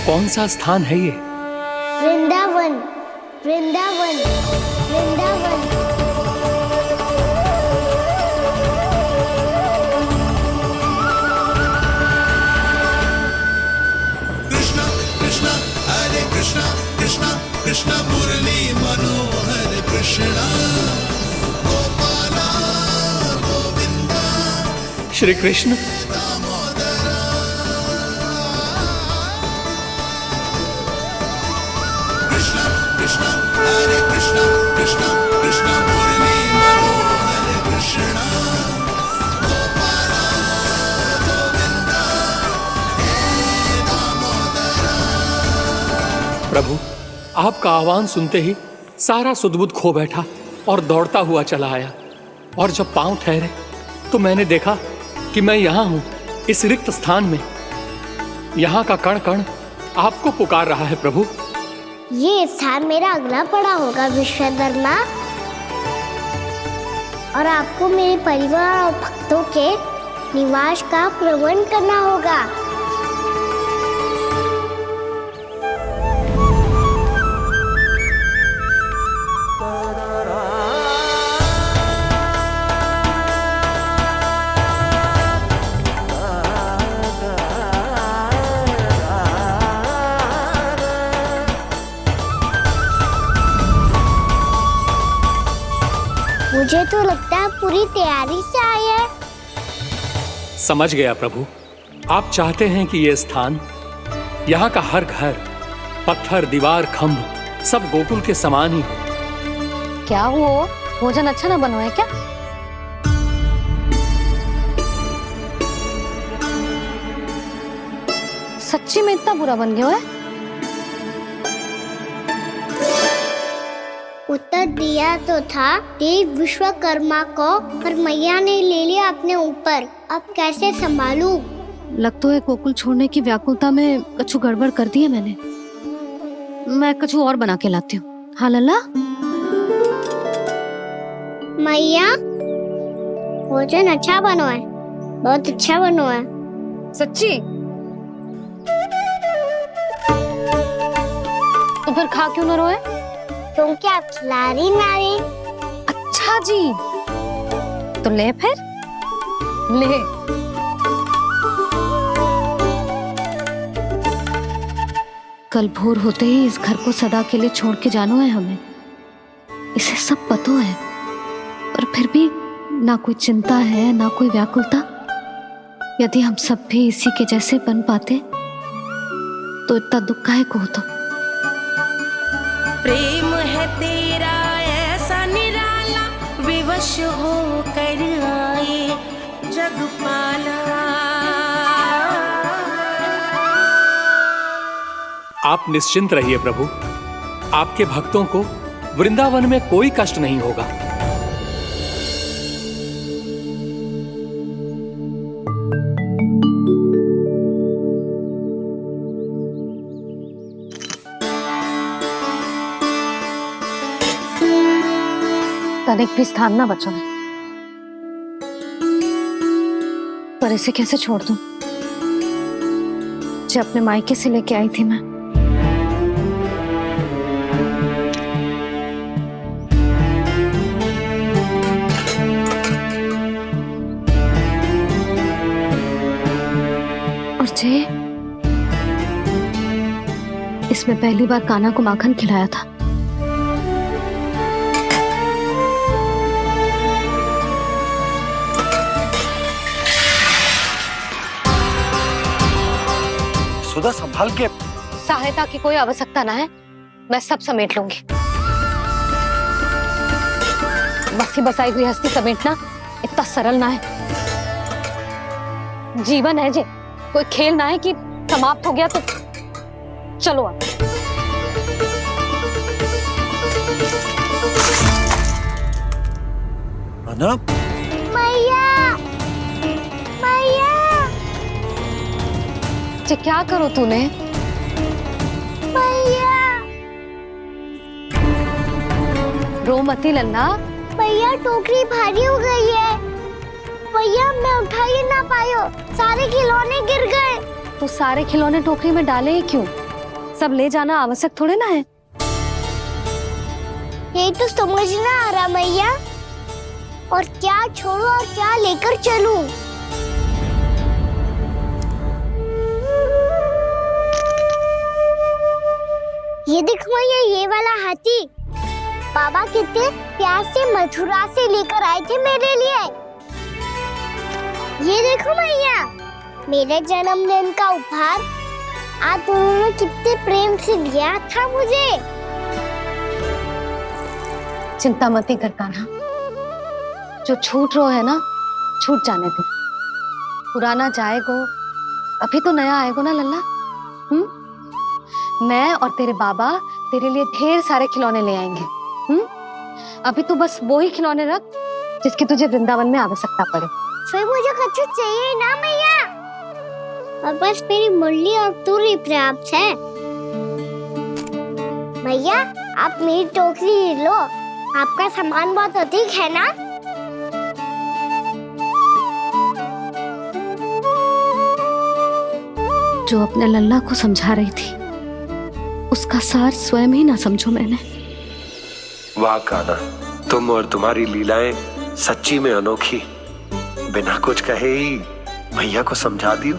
कौन सा स्थान है ये? वृंदावन, वृंदावन, वृंदावन। कृष्णा कृष्णा हरे कृष्णा कृष्णा कृष्णा मुरली मनोहर कृष्णा श्री कृष्ण। प्रभु, आपका आह्वान सुनते ही सारा सुध-बुध खो बैठा और दौड़ता हुआ चला आया। और जब पांव ठहरे तो मैंने देखा कि मैं यहाँ हूँ, इस रिक्त स्थान में। यहाँ का कण कण आपको पुकार रहा है प्रभु। ये स्थान मेरा अगला पड़ा होगा विश्वकर्मा, और आपको मेरे परिवार और भक्तों के निवास का प्रबंध करना होगा। मुझे तो लगता है पूरी तैयारी से आए हैं। समझ गया प्रभु, आप चाहते हैं कि ये स्थान, यहाँ का हर घर, पत्थर, दीवार, खंभ सब गोकुल के समान ही हो। क्या हुआ? भोजन अच्छा ना बना है क्या? सच्ची में इतना बुरा बन गया है? उत्तर दिया तो था देव विश्वकर्मा को, पर मैया ने ले लिया अपने ऊपर। अब कैसे संभालूं? लग तो है गोकुल छोड़ने की व्याकुलता में कछु गड़बड़ कर दी है मैंने। मैं कछु और बना के लाती हूँ। हाँ लल्ला? मैया, भोजन अच्छा बना है, बहुत अच्छा बना है। सच्ची? तो फिर खा क्यों न रोए? तुम क्या खिला रही नारी? अच्छा जी, तो ले फिर ले। कल भोर होते ही इस घर को सदा के लिए छोड़ के जाना है हमें। इसे सब पता है, पर फिर भी ना कोई चिंता है ना कोई व्याकुलता। यदि हम सब भी इसी के जैसे बन पाते तो इतना दुख काहे को होता। प्रेम है तेरा ऐसा निराला, विवश हो कर आए जगपाला। आप निश्चिंत रहिए प्रभु, आपके भक्तों को वृंदावन में कोई कष्ट नहीं होगा। तनिक भी स्थान ना बचा है, पर इसे कैसे छोड़ दूं? जो अपने मायके से लेके आई थी मैं। और जे इसमें पहली बार कान्हा को माखन खिलाया था। सुधा, संभाल के। सहायता की कोई आवश्यकता ना है, मैं सब समेट लूंगी। बसी बसाई गृहस्थी समेटना इतना सरल ना है। जीवन है जे, कोई खेल ना है कि समाप्त हो गया तो चलो आप। अना? मैया, मैया। जे क्या करो तूने? मैया। रो मती लल्ला। भैया टोकरी भारी हो गई है। भैया मैं उठा ही ना पायो, सारे खिलौने गिर गए। तो सारे खिलौने टोकरी में डाले ही क्यों? सब ले जाना आवश्यक थोड़े ना है। यही तो समझ ना आ रहा मैया, और क्या छोड़ू और क्या लेकर चलूं? ये देख मैया, ये वाला हाथी बाबा कितने प्यार से मथुरा से लेकर आए थे मेरे लिए। ये देखो मैया, मेरे जन्मदिन का उपहार आज उन्होंने कितने प्रेम से दिया था मुझे। चिंता मत कर कान्हा, जो छूट रहा है ना छूट जाने दे। पुराना जाएगो, अभी तो नया आएगो ना लल्ला। मैं और तेरे बाबा तेरे लिए ढेर सारे खिलौने ले आएंगे। अभी तू बस वो ही खिलौने रख जिसकी तुझे वृंदावन में आवश्यकता पड़े। फिर मुझे कुछ चाहिए ना मैया, और बस मेरी मुरली और तूरी पर्याप्त है। मैया आप मेरी टोकरी लो, आपका सामान बहुत अधिक है ना। जो अपने लल्ला को समझा रही थी उसका सार स्वयं ही ना समझो मैंने। वाह कान्हा, तुम और तुम्हारी लीलाएं सच्ची में अनोखी। बिना कुछ कहे ही भैया को समझा दियो।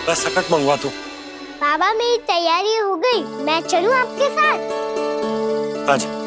बस सकट मंगवा दो। बाबा मेरी तैयारी हो गई, मैं चलूं आपके साथ? आजा।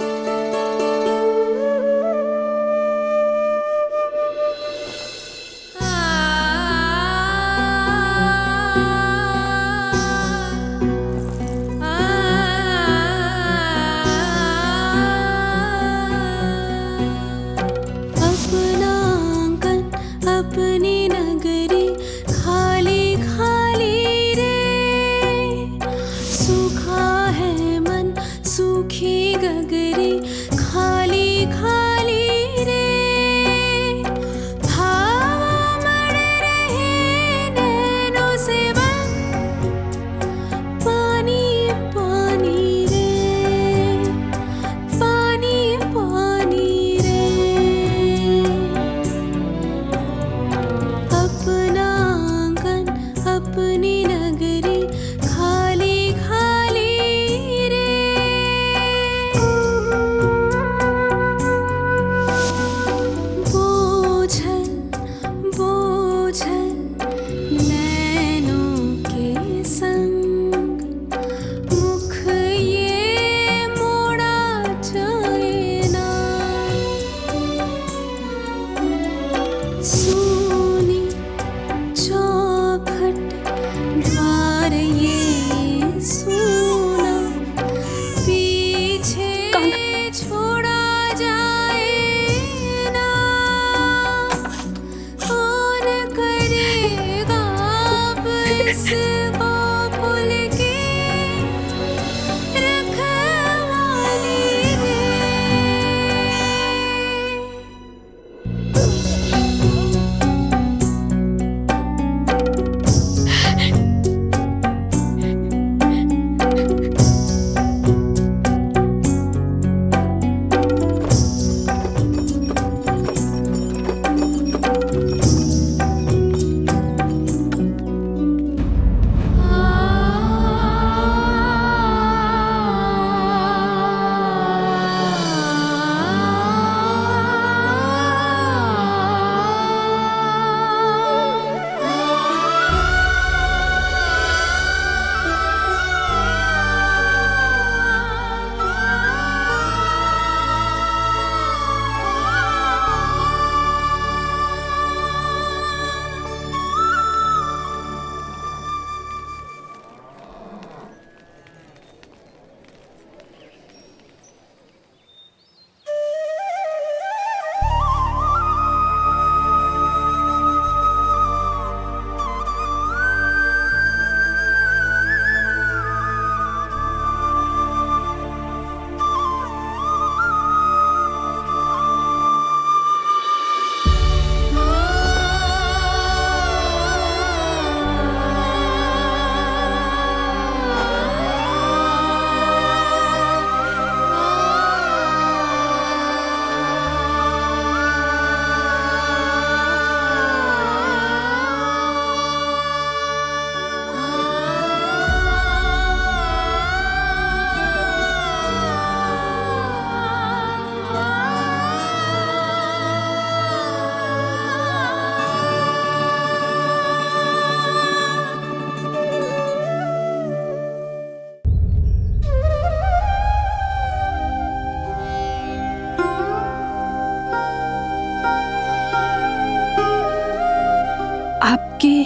आपकी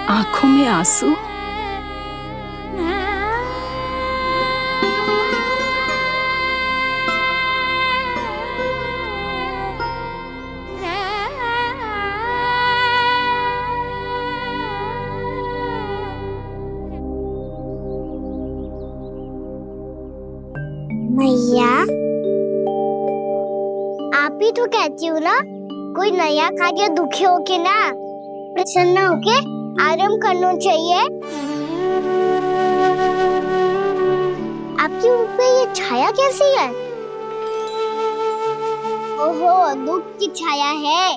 आंखों में आंसू? मैया, आप ही तो कहती हो ना, कोई नया खा के दुखी होके ना, प्रसन्न होके आराम करना चाहिए। आपके मुंह पे ये छाया कैसी है? ओहो, दुख की छाया है।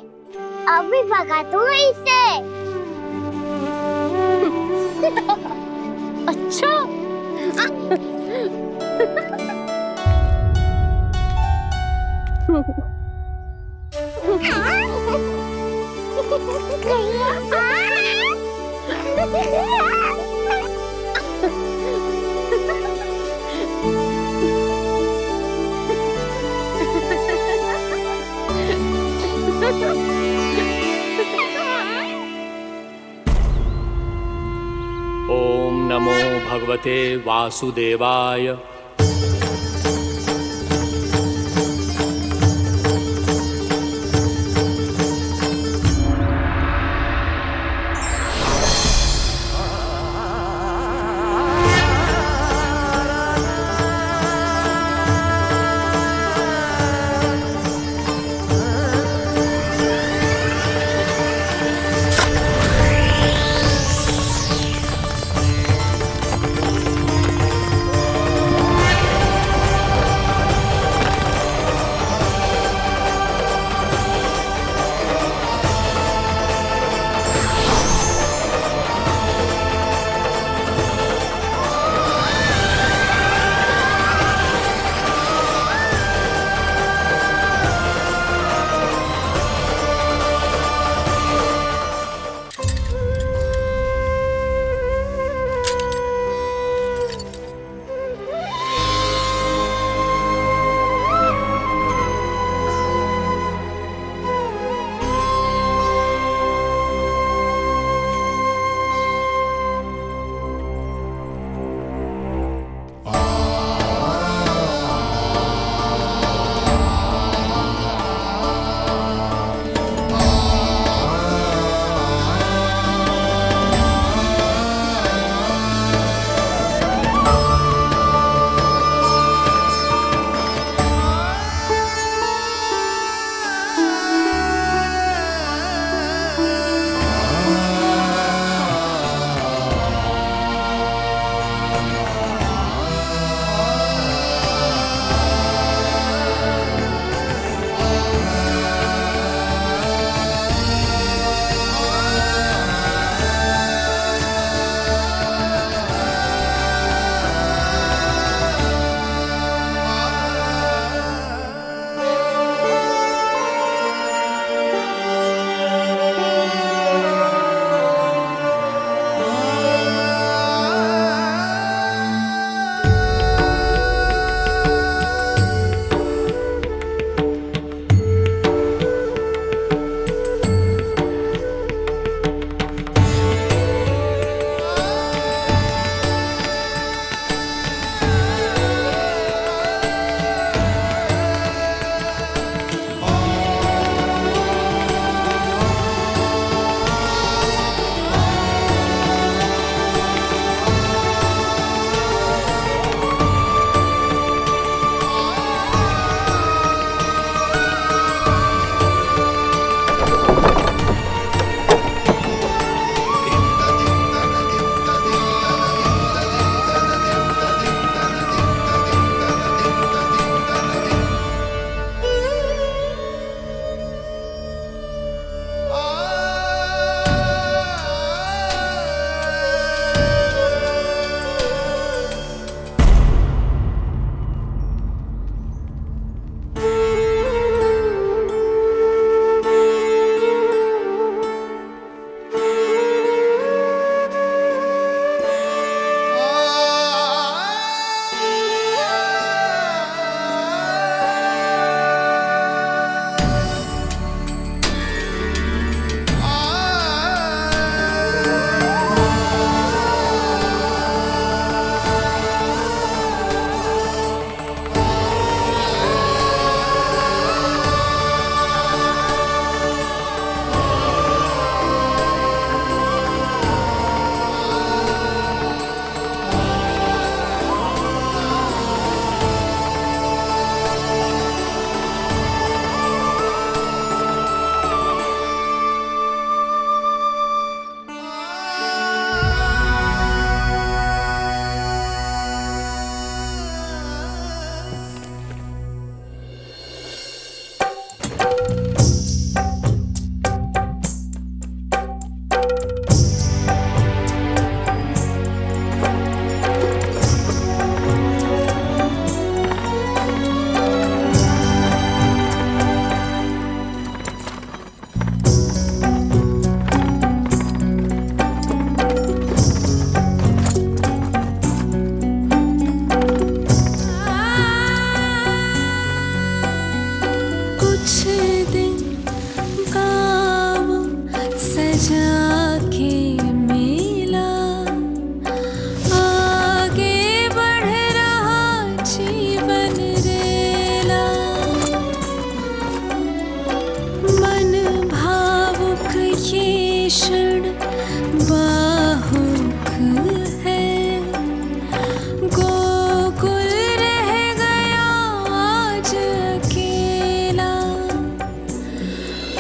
अभी भगा दूं इसे। अच्छा। ओम नमो भगवते वासुदेवाय। जाके मिला, आगे बढ़ रहा जीवन रेला। मन भावुक ये क्षण बाहुक है, गोकुल रह गया आज अकेला।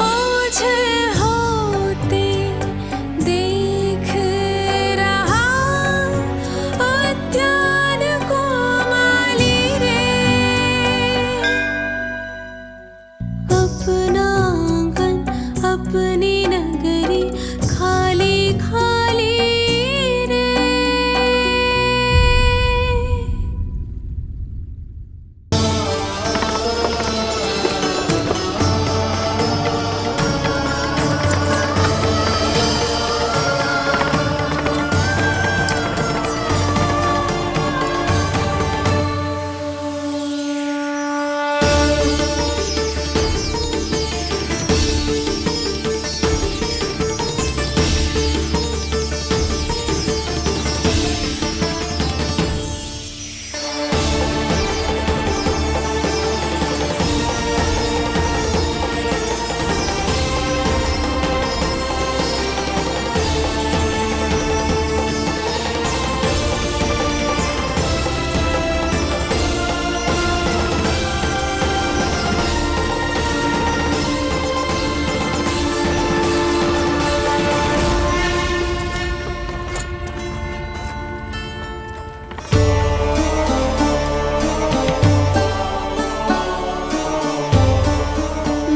ओझल होते देख रहा उद्यान को माली रे। अपना आंगन अपनी नगरी खाली खाली रे।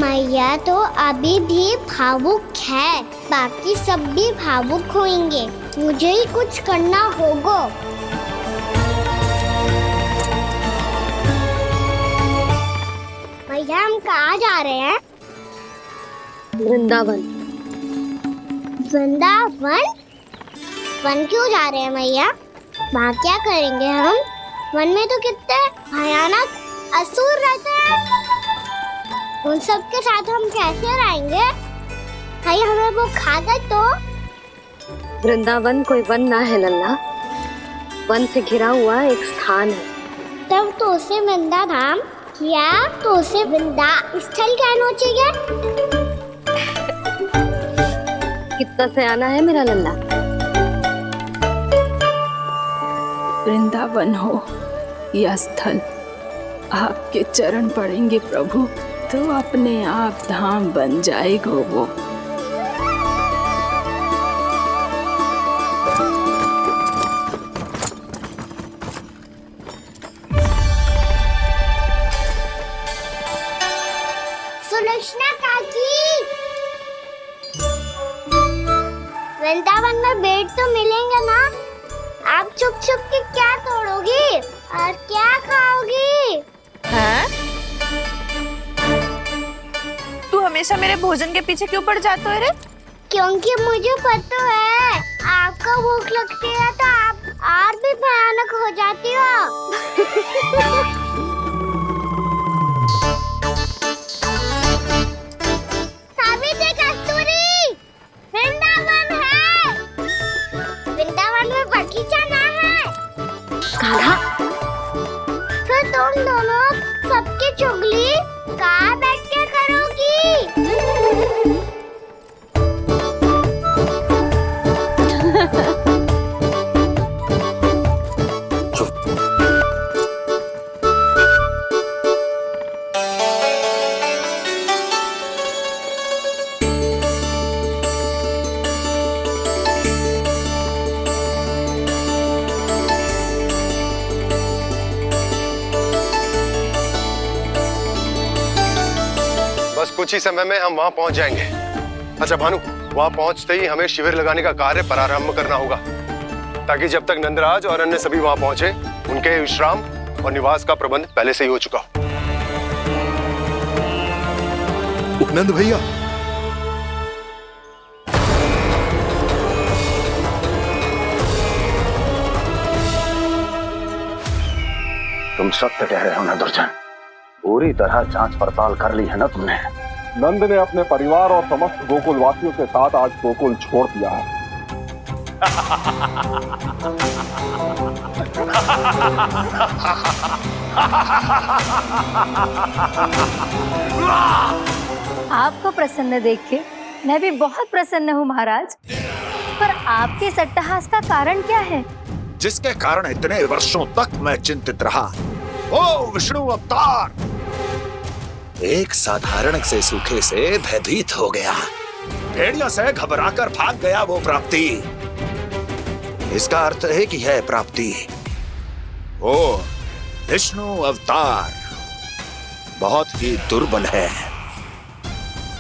मैया तो अभी भी भावुक है, बाकी सब भी भावुक होंगे। मुझे ही कुछ करना होगा। मैया हम कहाँ जा रहे हैं? वृंदावन। वृंदावन? वन क्यों जा रहे हैं मैया? वहाँ क्या करेंगे हम? वन में तो कितने भयानक असुर रहते हैं। उन सब के साथ हम कैसे रहेंगे? कहीं हमें वो खा गए तो? वृंदावन कोई वन ना है लल्ला, वन से घिरा हुआ एक स्थान है। तब तो उसे वृंदा धाम या तो उसे वृंदा स्थल कहना चाहिए। कितना सयाना है मेरा लल्ला। वृंदावन हो या स्थल, आपके चरण पड़ेंगे प्रभु तो अपने आप धाम बन जाएगा वो। सुलक्षणा काकी, वृंदावन में बेट तो मिलेंगे ना? आप छुप छुप के क्या तोड़ोगी और क्या खाओगी? हाँ? तू हमेशा मेरे भोजन के पीछे क्यों पड़ जाते हो रे? क्योंकि मुझे पता है आपको भूख लगती है तो आप और भी भयानक हो जाती हो। सावित्री, कस्तूरी, वृंदावन है। वृंदावन में बगीचा ना है। कान्हा, फिर तुम दोनों सबकी चुगली कहाँ बैठ के करोगी? बस कुछ ही समय में हम वहां पहुंच जाएंगे। अच्छा भानु, वहां पहुंचते ही हमें शिविर लगाने का कार्य प्रारंभ करना होगा, ताकि जब तक नंदराज और अन्य सभी वहां पहुंचे उनके विश्राम और निवास का प्रबंध पहले से ही हो चुका हो। उपनंद भैया, तुम सत्य कह रहे हो ना दुर्जन? पूरी तरह जांच पड़ताल कर ली है ना तुमने? नंद ने अपने परिवार और समस्त गोकुलवासियों के साथ आज गोकुल छोड़ दिया है। आपको प्रसन्न देख के मैं भी बहुत प्रसन्न हूँ महाराज। पर आपके इस अट्टहास का कारण क्या है? जिसके कारण इतने वर्षों तक मैं चिंतित रहा, ओ विष्णु अवतार, एक साधारण से सूखे से भयभीत हो गया, भेड़ियों से घबराकर भाग गया वो प्राप्ति। इसका अर्थ है कि यह प्राप्ति ओ विष्णु अवतार बहुत ही दुर्बल है।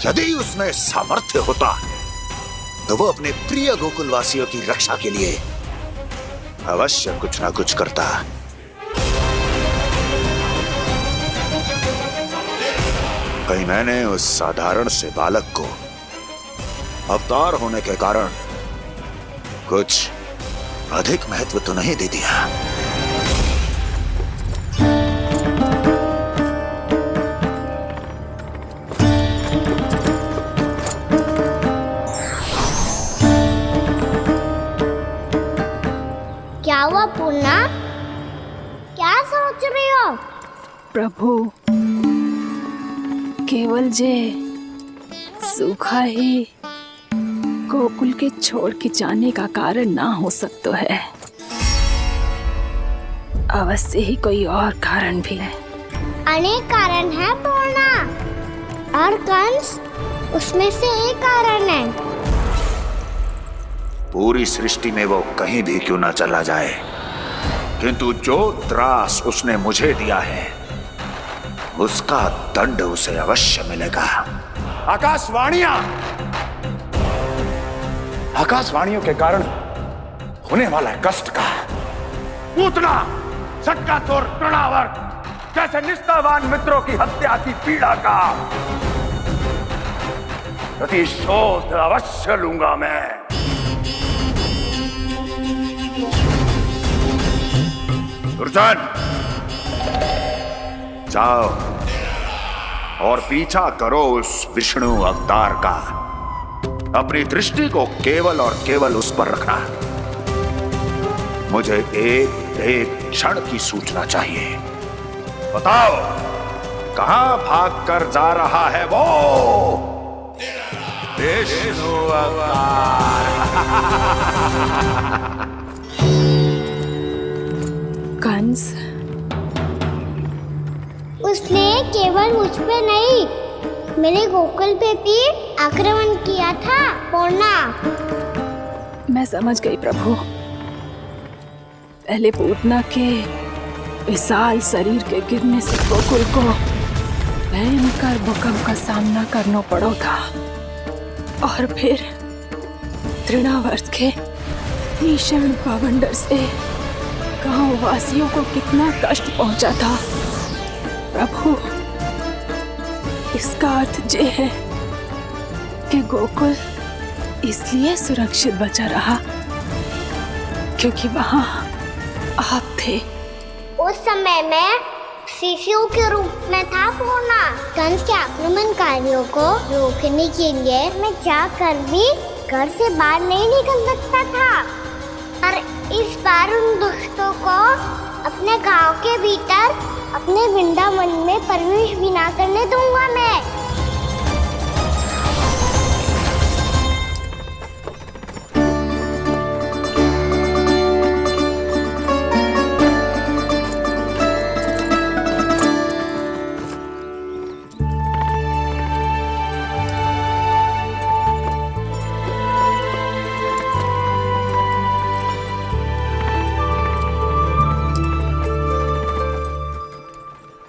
यदि उसमें सामर्थ्य होता तो वो अपने प्रिय गोकुलवासियों की रक्षा के लिए अवश्य कुछ ना कुछ करता। कहीं मैंने उस साधारण से बालक को अवतार होने के कारण कुछ अधिक महत्व तो नहीं दे दिया। क्या हुआ पूर्णा? क्या सोच रही हो? प्रभु, केवल जे सूखा ही गोकुल के छोड़ के जाने का कारण ना हो सकता है, अवश्य ही कोई और कारण भी है। अनेक कारण है पूर्णा, और कंस उसमें से एक कारण है। पूरी सृष्टि में वो कहीं भी क्यों ना चला जाए, किंतु जो त्रास उसने मुझे दिया है उसका दंड उसे अवश्य मिलेगा। आकाशवाणियों के कारण होने वाला कष्ट का, पूतना, सटकासुर, तृणावर्त जैसे निष्ठावान मित्रों की हत्या की पीड़ा का प्रतिशोध अवश्य लूंगा मैं। दुर्जन, जाओ और पीछा करो उस विष्णु अवतार का। अपनी दृष्टि को केवल और केवल उस पर रखना। मुझे एक क्षण की सूचना चाहिए। बताओ, कहां भाग कर जा रहा है वो विष्णु अवतार? कंस, उसने केवल मुझ पे नहीं, मेरे गोकुल पे भी आक्रमण किया था पूर्णा। मैं समझ गई प्रभु। पहले पूतना के विशाल शरीर के गिरने से गोकुल को भयंकर भूकंप का सामना करना पड़ा था, और फिर तृणावर्त के भीषण पावंडर से गांव वासियों को कितना कष्ट पहुंचा था। प्रभु, इसका अर्थ ये है कि गोकुल इसलिए सुरक्षित बचा रहा क्योंकि वहां आप थे। उस समय मैं शिशु के रूप में था पूर्णा। कंस के आक्रमणकारियों को रोकने के लिए मैं जाकर भी घर से बाहर नहीं निकल सकता था, और इस बार उन दुष्टों को अपने गांव के भीतर अपने वृंदावन में प्रवेश भी ना करने दूंगा मैं।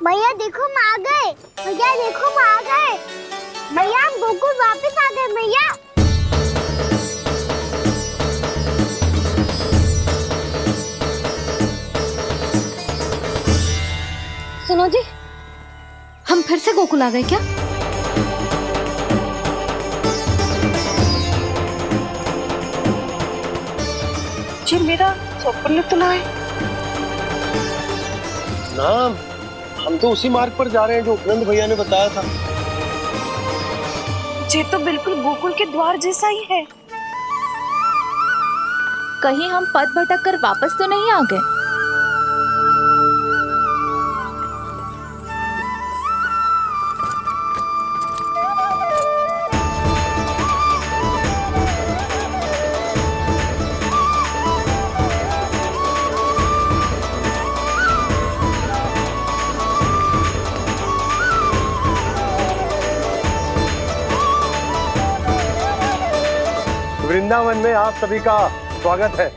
भैया देखो हम आ गए, भैया देखो हम आ गए, भैया हम गोकुल वापस आ गए भैया। सुनो जी, हम फिर से गोकुल आ गए क्या? जी मेरा चप्पल तो ना है। ना, हम तो उसी मार्ग पर जा रहे हैं जो उपनंद भैया ने बताया था। ये तो बिल्कुल गोकुल के द्वार जैसा ही है। कहीं हम पथ भटक कर वापस तो नहीं आ गए? वृंदावन में आप सभी का स्वागत है।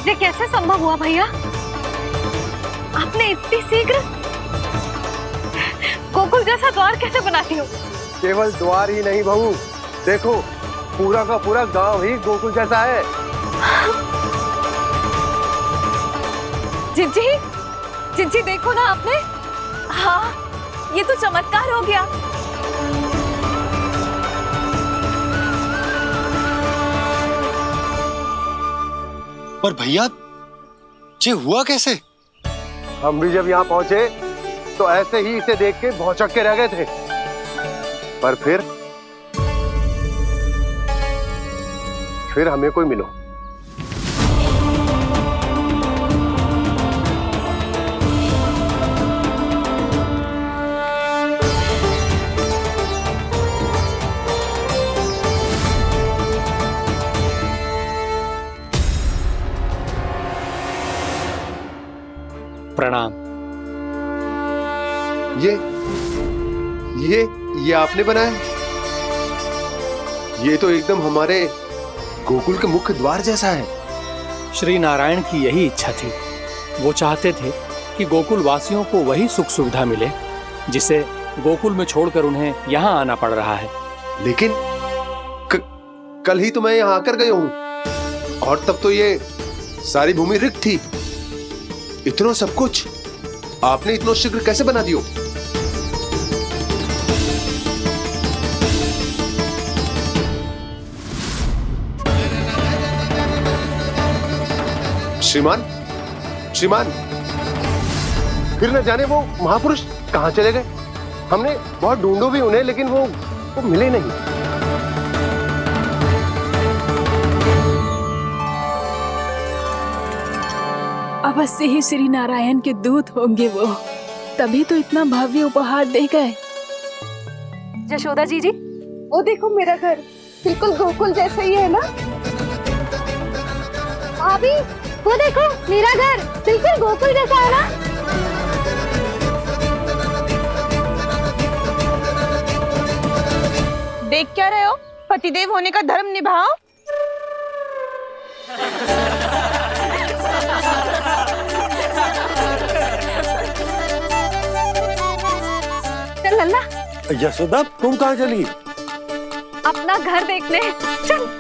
ये कैसे संभव हुआ भैया? आपने इतनी शीघ्र गोकुल जैसा द्वार कैसे बना दिया? केवल द्वार ही नहीं बहू, देखो पूरा का पूरा गांव ही गोकुल जैसा है। जिज्जी, जिज्जी देखो ना आपने। हाँ, ये तो चमत्कार हो गया। पर भैया ये हुआ कैसे? हम भी जब यहाँ पहुंचे तो ऐसे ही इसे देख के भौचक के रह गए थे, पर फिर हमें कोई मिलो। प्रणाम। ये आपने बनाया? ये तो एकदम हमारे गोकुल के मुख्य द्वार जैसा है। श्री नारायण की यही इच्छा थी। वो चाहते थे कि गोकुल वासियों को वही सुख सुविधा मिले जिसे गोकुल में छोड़कर उन्हें यहाँ आना पड़ रहा है। लेकिन कल ही तो मैं यहाँ आकर गया हूँ और तब तो ये सारी भूमि रिक्त थी। इतना सब कुछ आपने इतना शीघ्र कैसे बना दियो? श्रीमान, श्रीमान, फिर न जाने वो महापुरुष कहां चले गए। हमने बहुत ढूंढो भी उन्हें, लेकिन वो मिले नहीं। अवश्य ही श्री नारायण के दूत होंगे वो, तभी तो इतना भव्य उपहार दे गए। यशोदा जी, वो देखो मेरा घर बिल्कुल गोकुल जैसा ही है ना? भाभी, वो देखो मेरा घर बिल्कुल गोकुल जैसा है ना? देख क्या रहे हो? पतिदेव होने का धर्म निभाओ। चल लल्ला, यशोदा तुम कहाँ चली? अपना घर देखने। चल।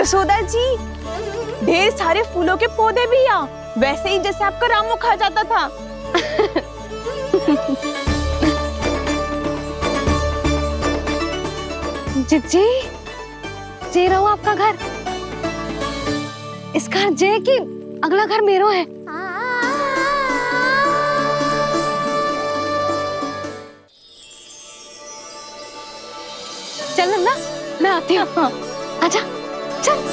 यशोदा जी, ढेर सारे फूलों के पौधे भी यहाँ, वैसे ही जैसे आपका रामू खा जाता था। जिज्जी, जे रहो आपका घर। इस घर जे की अगला घर मेरो है। चल नन्ना, मैं आती हूँ। आजा, चल।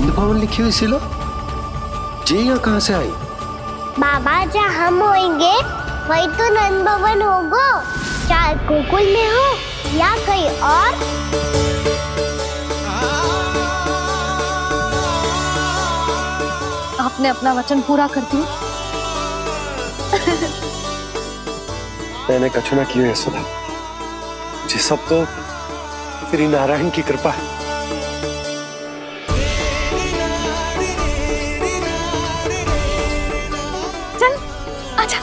नंद भवन लिखी हुई सिलो जी यहाँ कहाँ से आई? बाबा जहाँ हम होंगे वही तो नंद भवन होगा, चाहे गोकुल में हो या कहीं और। आपने अपना वचन पूरा कर दिया। मैंने कछु ना किया यशोदा, ये सब तो श्री नारायण की कृपा है। चल आजा।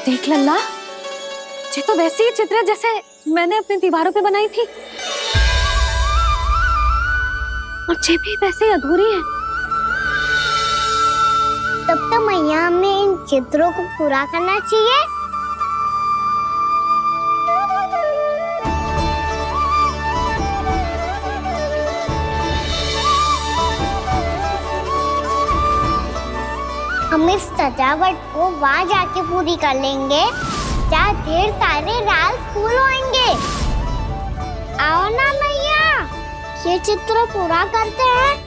देख लल्ला, ये तो वैसी ही चित्र है जैसे मैंने अपनी दीवारों पे बनाई थी, और ये भी वैसे ही अधूरी है। तब तो मैया हमें इन चित्रों को पूरा करना चाहिए। हम इस सजावट को वहाँ जाके पूरी कर लेंगे जहाँ ढेर सारे लाल फूल होंगे। आओ ना मैया, ये चित्र पूरा करते हैं।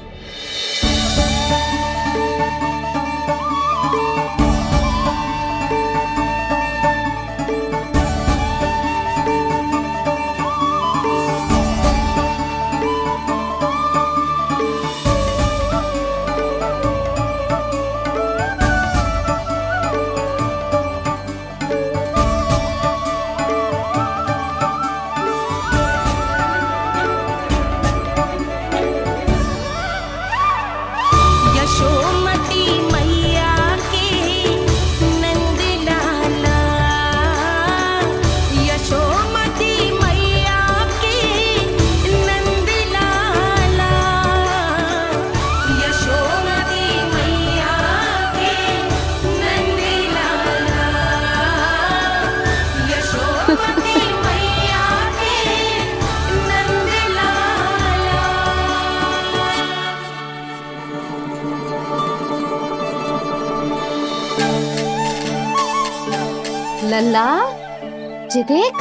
लल्ला, ये देख,